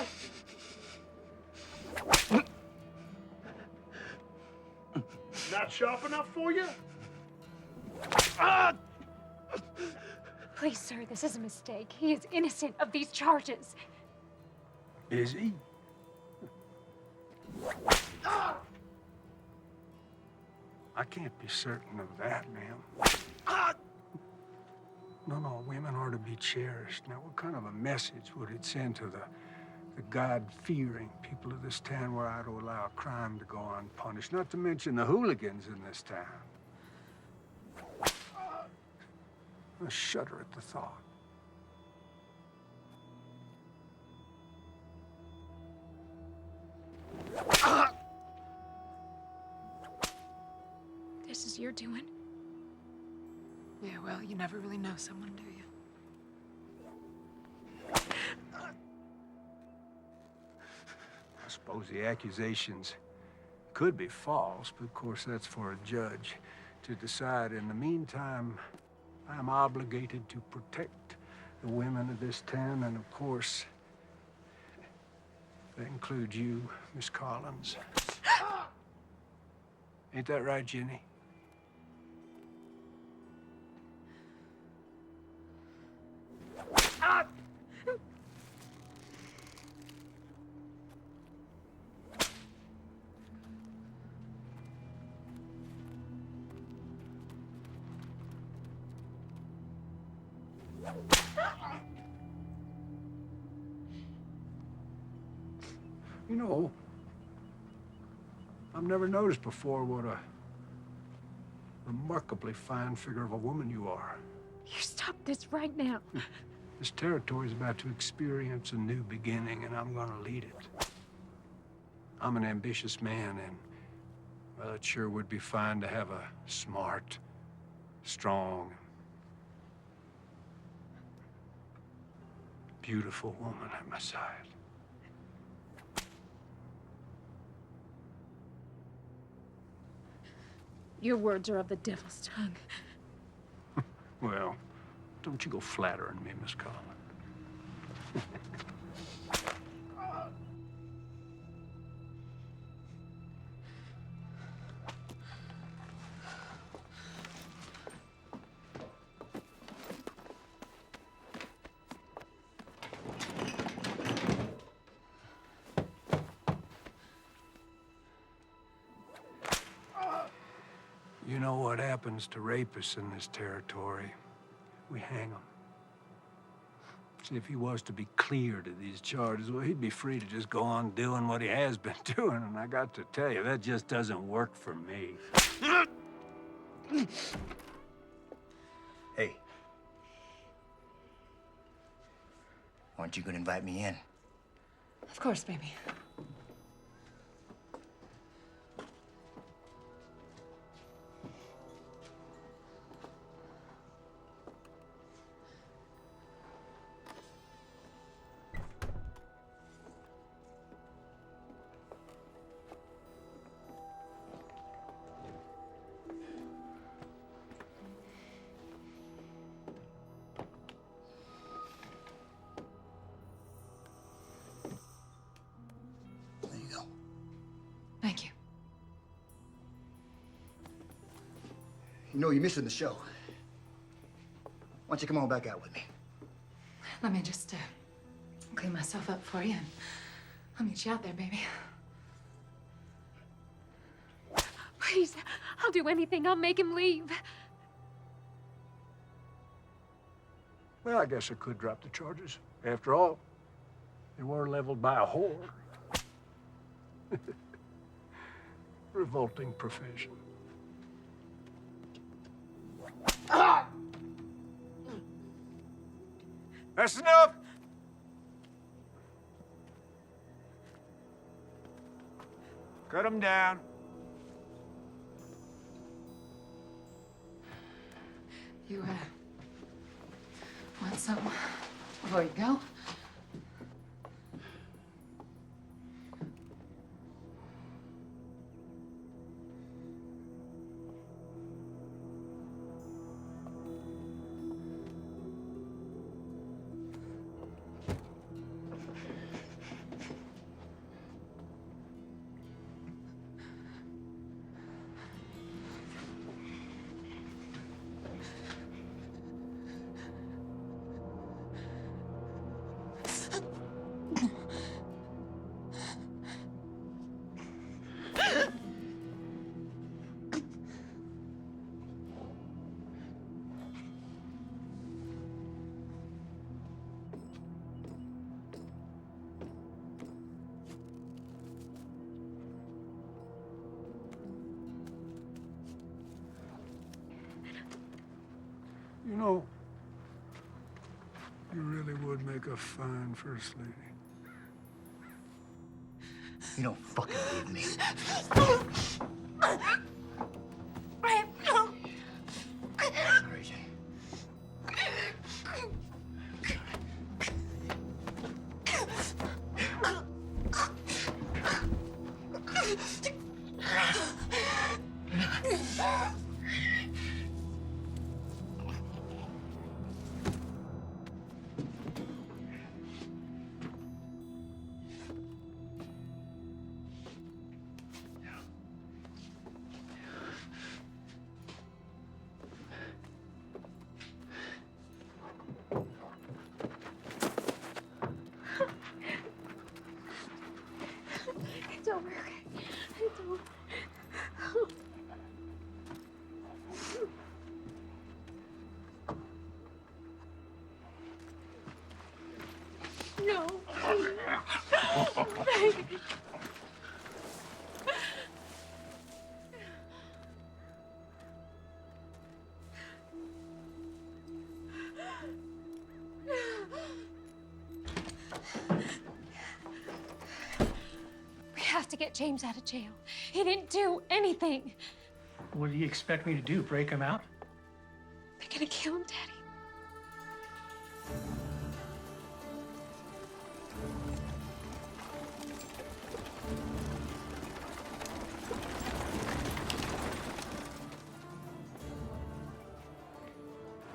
Not sharp enough for you? Please, sir, this is a mistake. He is innocent of these charges. Is he? I can't be certain of that, ma'am. No, women are to be cherished. Now, what kind of a message would it send to the God-fearing people of this town were I to allow a crime to go unpunished? Not to mention the hooligans in this town. I shudder at the thought. This is your doing? Yeah, well, you never really know someone, do you? I suppose the accusations could be false, but of course that's for a judge to decide. In the meantime, I'm obligated to protect the women of this town, and of course, that includes you, Miss Collins. Ain't that right, Jenny? You know, I've never noticed before what a remarkably fine figure of a woman you are. You stop this right now. This territory is about to experience a new beginning, and I'm gonna lead it. I'm an ambitious man, and, well, it sure would be fine to have a smart, strong, beautiful woman at my side. Your words are of the devil's tongue. Well, don't you go flattering me, Miss Collins. You know what happens to rapists in this territory? We hang them. See, if he was to be cleared of these charges, well, he'd be free to just go on doing what he has been doing, and I got to tell you, that just doesn't work for me. Hey. Aren't you gonna invite me in? Of course, baby. There you go. Thank you. You know you're missing the show. Why don't you come on back out with me? Let me just clean myself up for you, and I'll meet you out there, baby. Please, I'll do anything. I'll make him leave. Well, I guess I could drop the charges. After all, they were leveled by a whore. Revolting profession. Ah! That's enough! Cut him down. You, want some before you go? You know, you really would make a fine first lady. You don't fucking leave me. Crazy. It's over, okay? It's over. No. We have to get James out of jail. He didn't do anything. What do you expect me to do? Break him out? They're gonna kill him, Daddy.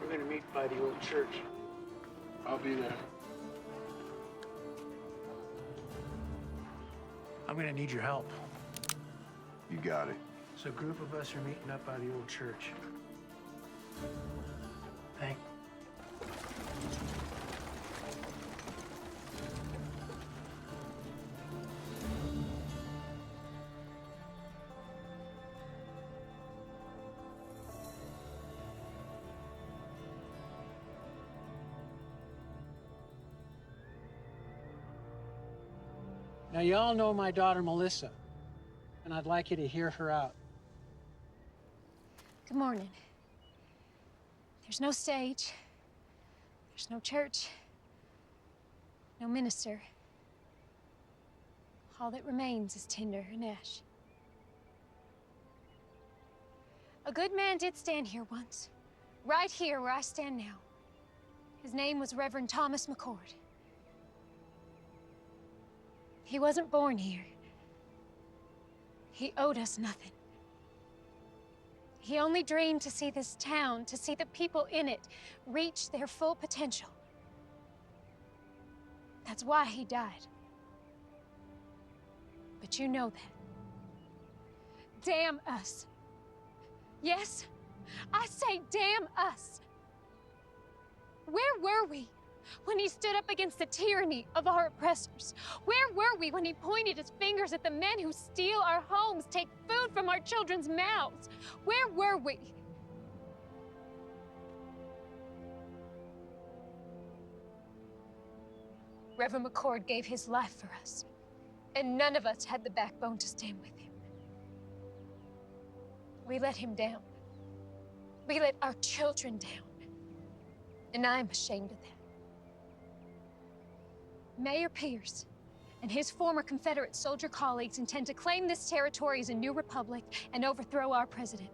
We're gonna meet by the old church. I'll be there. I'm gonna need your help. You got it. So a group of us are meeting up by the old church. Thank. Now, y'all know my daughter, Melissa, and I'd like you to hear her out. Good morning. There's no stage. There's no church. No minister. All that remains is tinder and ash. A good man did stand here once, right here where I stand now. His name was Reverend Thomas McCord. He wasn't born here. He owed us nothing. He only dreamed to see this town, to see the people in it, reach their full potential. That's why he died. But you know that. Damn us. Yes, I say damn us. Where were we when he stood up against the tyranny of our oppressors? Where were we when he pointed his fingers at the men who steal our homes, take food from our children's mouths? Where were we? Reverend McCord gave his life for us, and none of us had the backbone to stand with him. We let him down. We let our children down. And I'm ashamed of that. Mayor Pierce and his former Confederate soldier colleagues intend to claim this territory as a new republic and overthrow our president.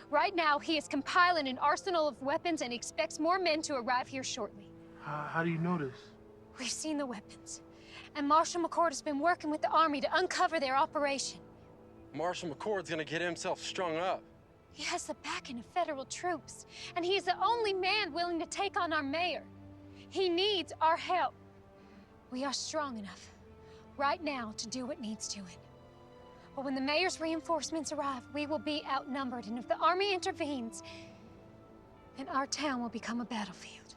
Right now, he is compiling an arsenal of weapons and expects more men to arrive here shortly. How do you know this? We've seen the weapons, and Marshal McCord has been working with the Army to uncover their operation. Marshal McCord's gonna get himself strung up. He has the backing of federal troops, and he is the only man willing to take on our mayor. He needs our help. We are strong enough right now to do what needs doing. But when the mayor's reinforcements arrive, we will be outnumbered, and if the army intervenes, then our town will become a battlefield.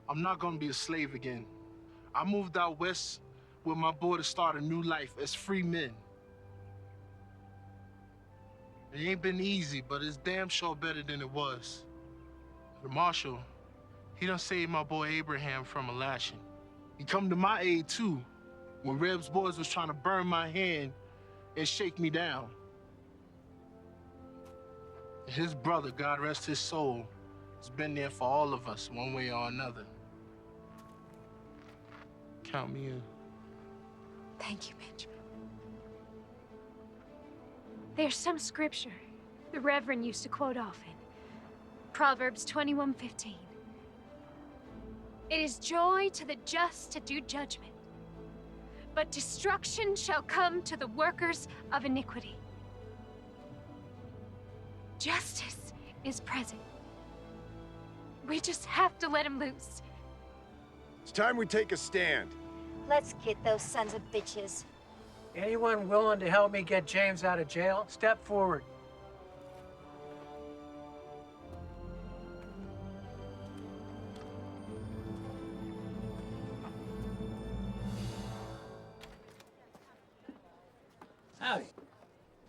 I'm not gonna be a slave again. I moved out west with my boy to start a new life as free men. It ain't been easy, but it's damn sure better than it was. The Marshal, he done saved my boy Abraham from a lashing. He come to my aid too, when Reb's boys was trying to burn my hand and shake me down. His brother, God rest his soul, has been there for all of us, one way or another. Count me in. Thank you, Benjamin. There's some scripture the Reverend used to quote often. Proverbs 21:15. It is joy to the just to do judgment, but destruction shall come to the workers of iniquity. Justice is present. We just have to let him loose. It's time we take a stand. Let's get those sons of bitches. Anyone willing to help me get James out of jail, step forward. Howdy.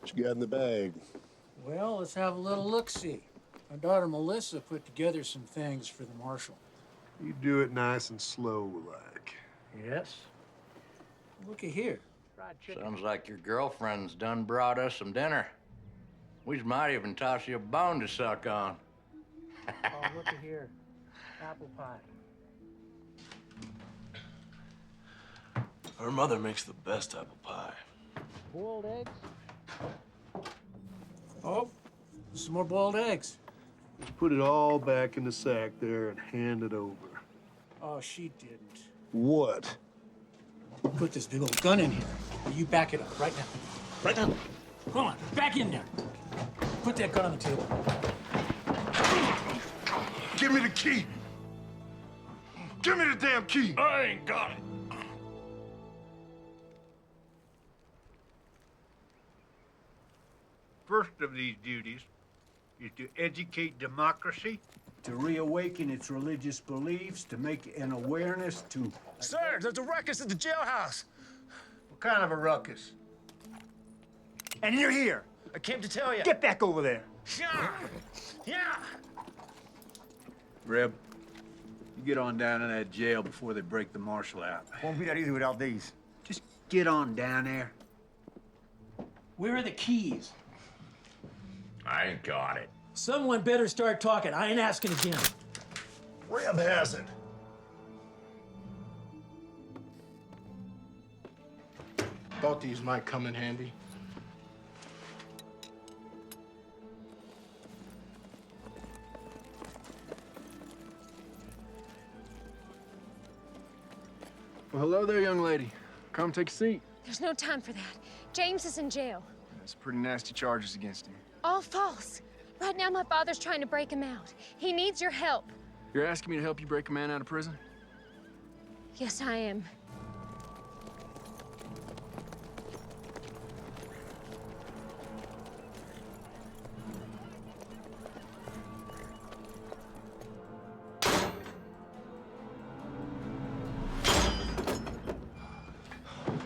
What you got in the bag? Well, let's have a little look-see. My daughter Melissa put together some things for the Marshal. You do it nice and slow, like. Yes? Looky here. Sounds like your girlfriend's done brought us some dinner. We might even toss you a bone to suck on. Oh, looky here. Apple pie. Her mother makes the best apple pie. Boiled eggs? Oh, some more boiled eggs. Just put it all back in the sack there and hand it over. Oh, she didn't. What? Put this big old gun in here. Will you back it up right now? Right now. Come on, back in there. Put that gun on the table. Give me the key. Give me the damn key. I ain't got it. First of these duties is to educate democracy, to reawaken its religious beliefs, to make an awareness to... Sir, there's a ruckus at the jailhouse. What kind of a ruckus? And you're here. I came to tell you. Get back over there. Yeah. Yeah. Reb, you get on down in that jail before they break the Marshal out. Won't be that easy without these. Just get on down there. Where are the keys? I ain't got it. Someone better start talking. I ain't asking again. Reb has it. Thought these might come in handy. Well, hello there, young lady. Come take a seat. There's no time for that. James is in jail. There's pretty nasty charges against him. All false. Right now, my father's trying to break him out. He needs your help. You're asking me to help you break a man out of prison? Yes, I am.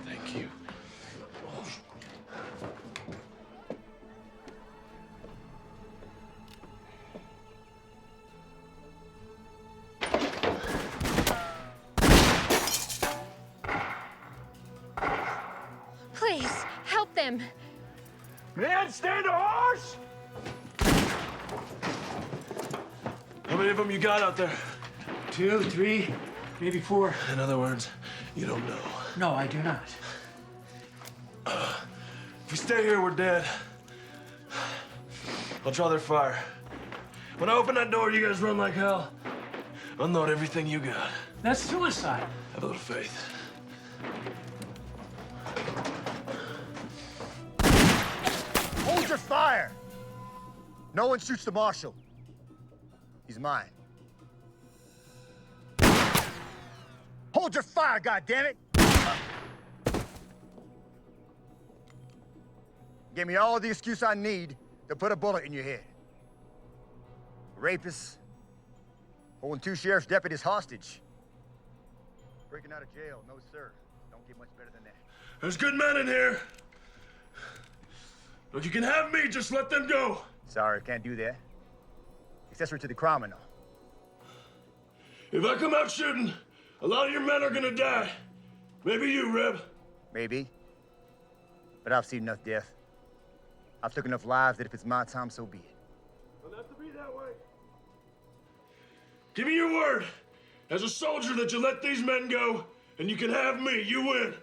Thank you. Please, help them. Man, stand a horse! How many of them you got out there? 2, 3, maybe 4. In other words, you don't know. No, I do not. If we stay here, we're dead. I'll draw their fire. When I open that door, you guys run like hell. Unload everything you got. That's suicide. Have a little faith. Hold your fire! No one shoots the Marshal. He's mine. Hold your fire, goddammit! Give me all the excuse I need to put a bullet in your head. Rapists, holding 2 sheriff's deputies hostage. Breaking out of jail, no sir. Don't get much better than that. There's good men in here. But you can have me, just let them go. Sorry, can't do that. Accessory to the criminal. If I come out shooting, a lot of your men are gonna die. Maybe you, Reb. Maybe. But I've seen enough death. I've took enough lives that if it's my time, so be it. It'll have to be that way. Give me your word, as a soldier, that you let these men go, and you can have me. You win.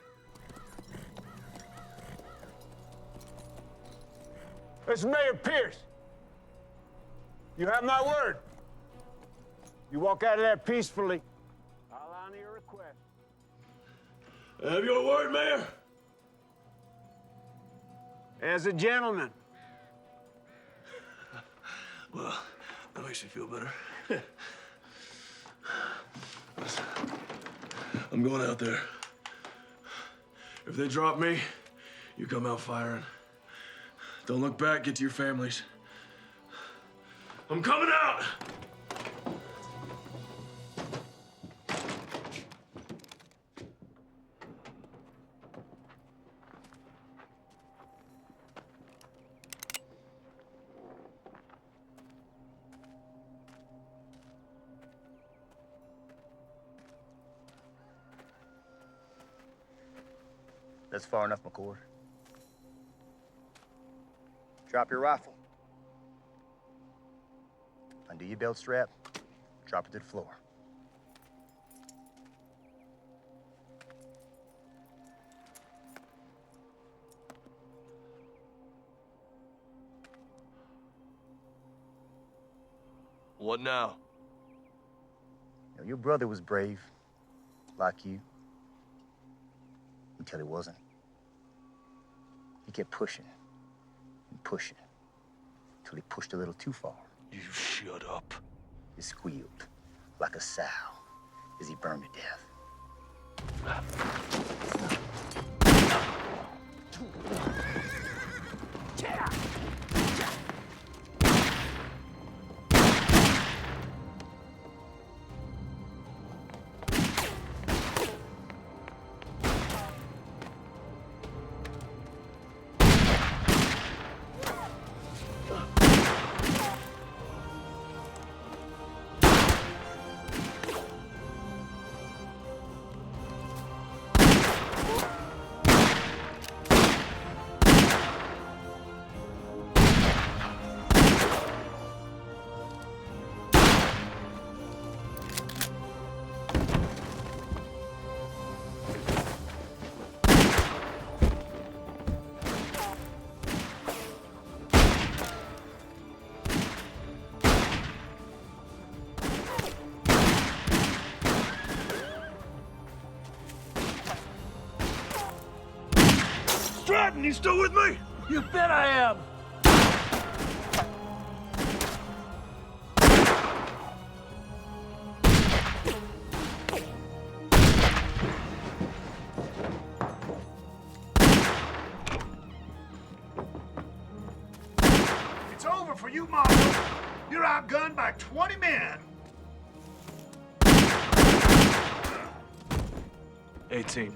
This is Mayor Pierce. You have my word. You walk out of there peacefully, I'll honor your request. I have your word, Mayor. As a gentleman. Well, that makes me feel better. Listen, I'm going out there. If they drop me, you come out firing. Don't look back, get to your families. I'm coming out! That's far enough, McCord. Drop your rifle. Undo your belt strap. Drop it to the floor. What now? You know, your brother was brave, like you. Until he wasn't. He kept pushing and pushing until he pushed a little too far. You shut up. He squealed like a sow as he burned to death. Stratton, you still with me? You bet I am. It's over for you, Marshal. You're outgunned by 20 men. 18.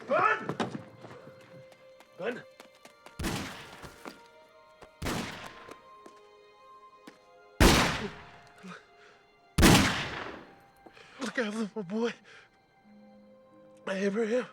Run! Look after my boy, Abraham.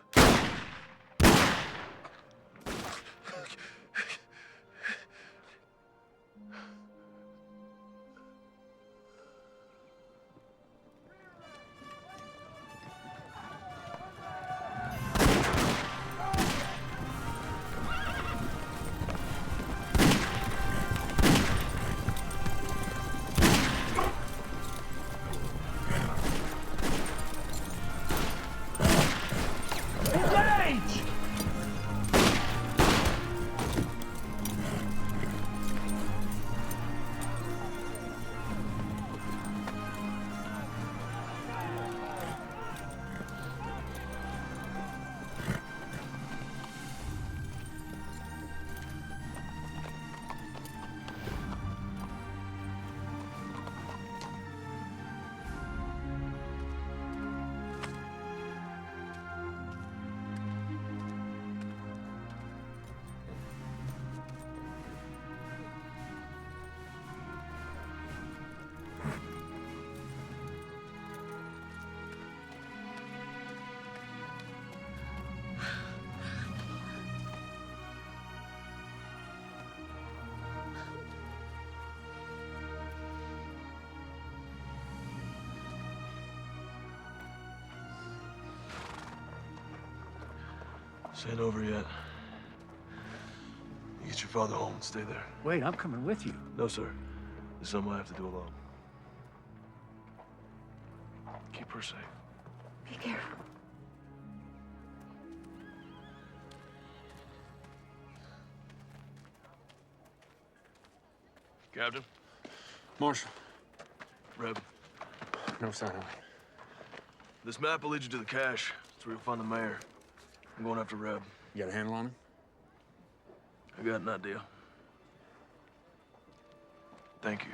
This ain't over yet. You get your father home and stay there. Wait, I'm coming with you. No, sir. This is something I have to do alone. Keep her safe. Be careful. Captain? Marshal. Reb. No sign of it. This map will lead you to the cache. That's where you'll find the mayor. I'm going after Reb. You got a handle on him? I got an idea. Thank you.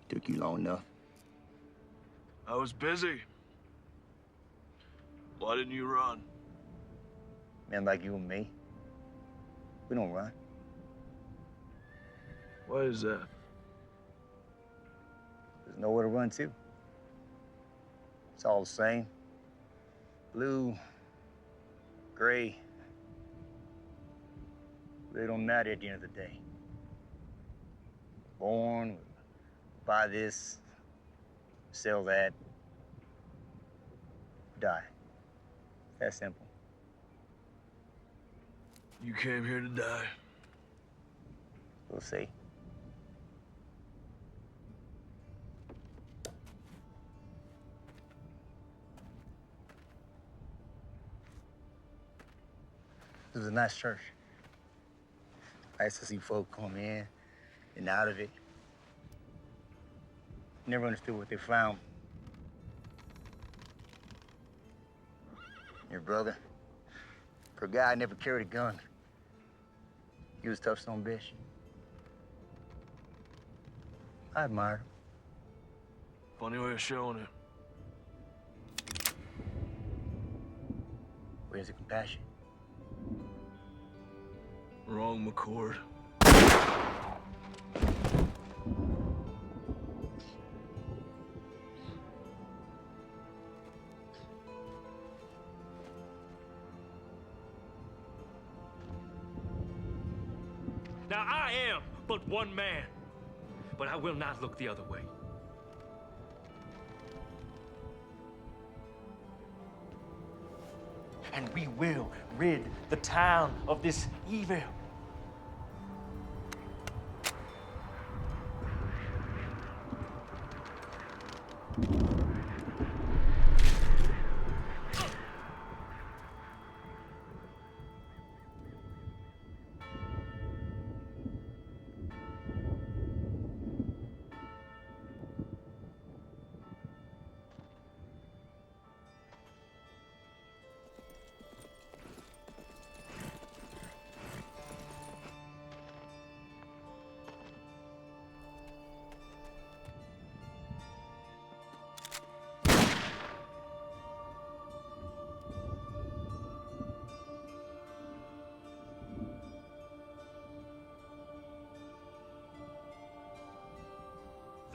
Took you long enough. I was busy. Why didn't you run? Men like you and me, we don't run. Why is that? There's nowhere to run to. It's all the same. Blue, gray. They don't matter at the end of the day. Born, buy this, sell that, die. That simple. You came here to die. We'll see. It was a nice church. Nice to see folk come in and out of it. Never understood what they found. Your brother, for a guy never carried a gun. He was a tough son of a bitch. I admired him. Funny way of showing it. Where's the compassion? Wrong, McCord. Now I am but one man, but I will not look the other way. and we will rid the town of this evil.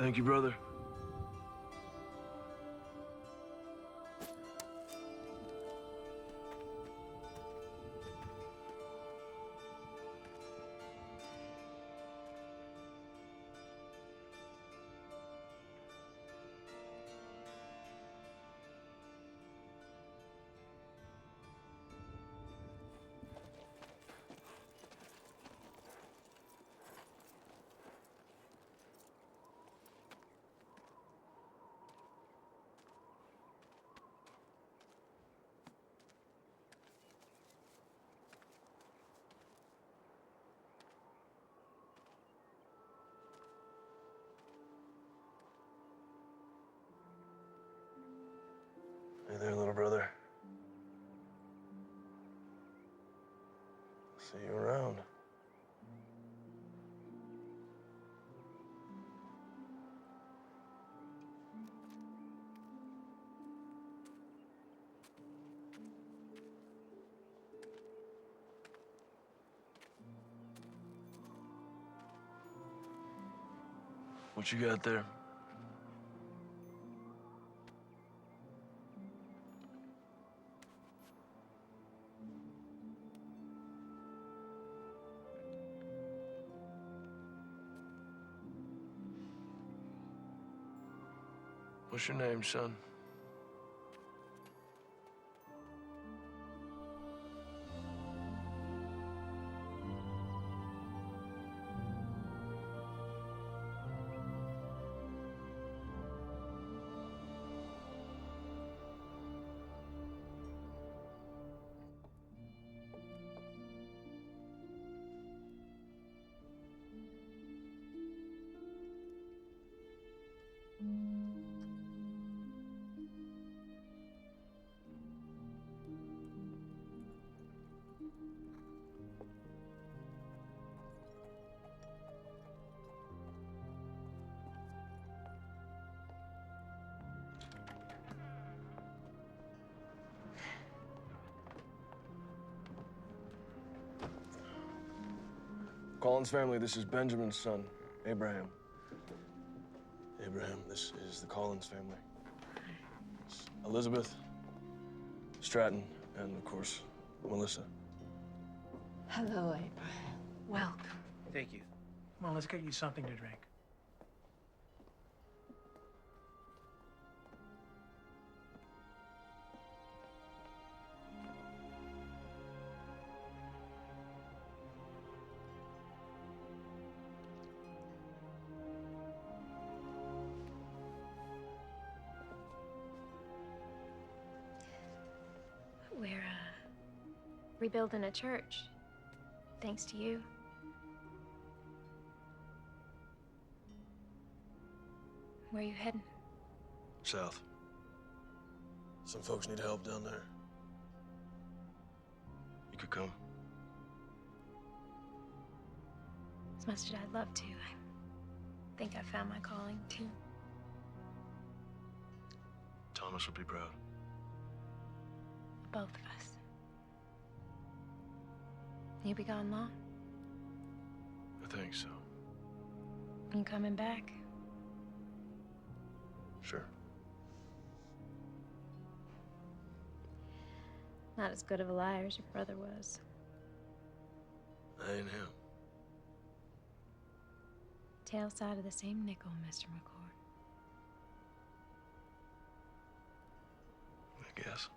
Thank you, brother. Hey there, little brother. See you around. What you got there? What's your name, son? Collins family, this is Benjamin's son, Abraham. Abraham, this is the Collins family. It's Elizabeth, Stratton, and of course, Melissa. Hello, Abraham. Welcome. Thank you. Come on, let's get you something to drink. We're, rebuilding a church, thanks to you. Where are you heading? South. Some folks need help down there. You could come. As much as I'd love to, I think I found my calling, too. Thomas would be proud. Both of us. You be gone long? I think so. You coming back? Sure. Not as good of a liar as your brother was. I ain't him. Tail side of the same nickel, Mr. McCord. I guess.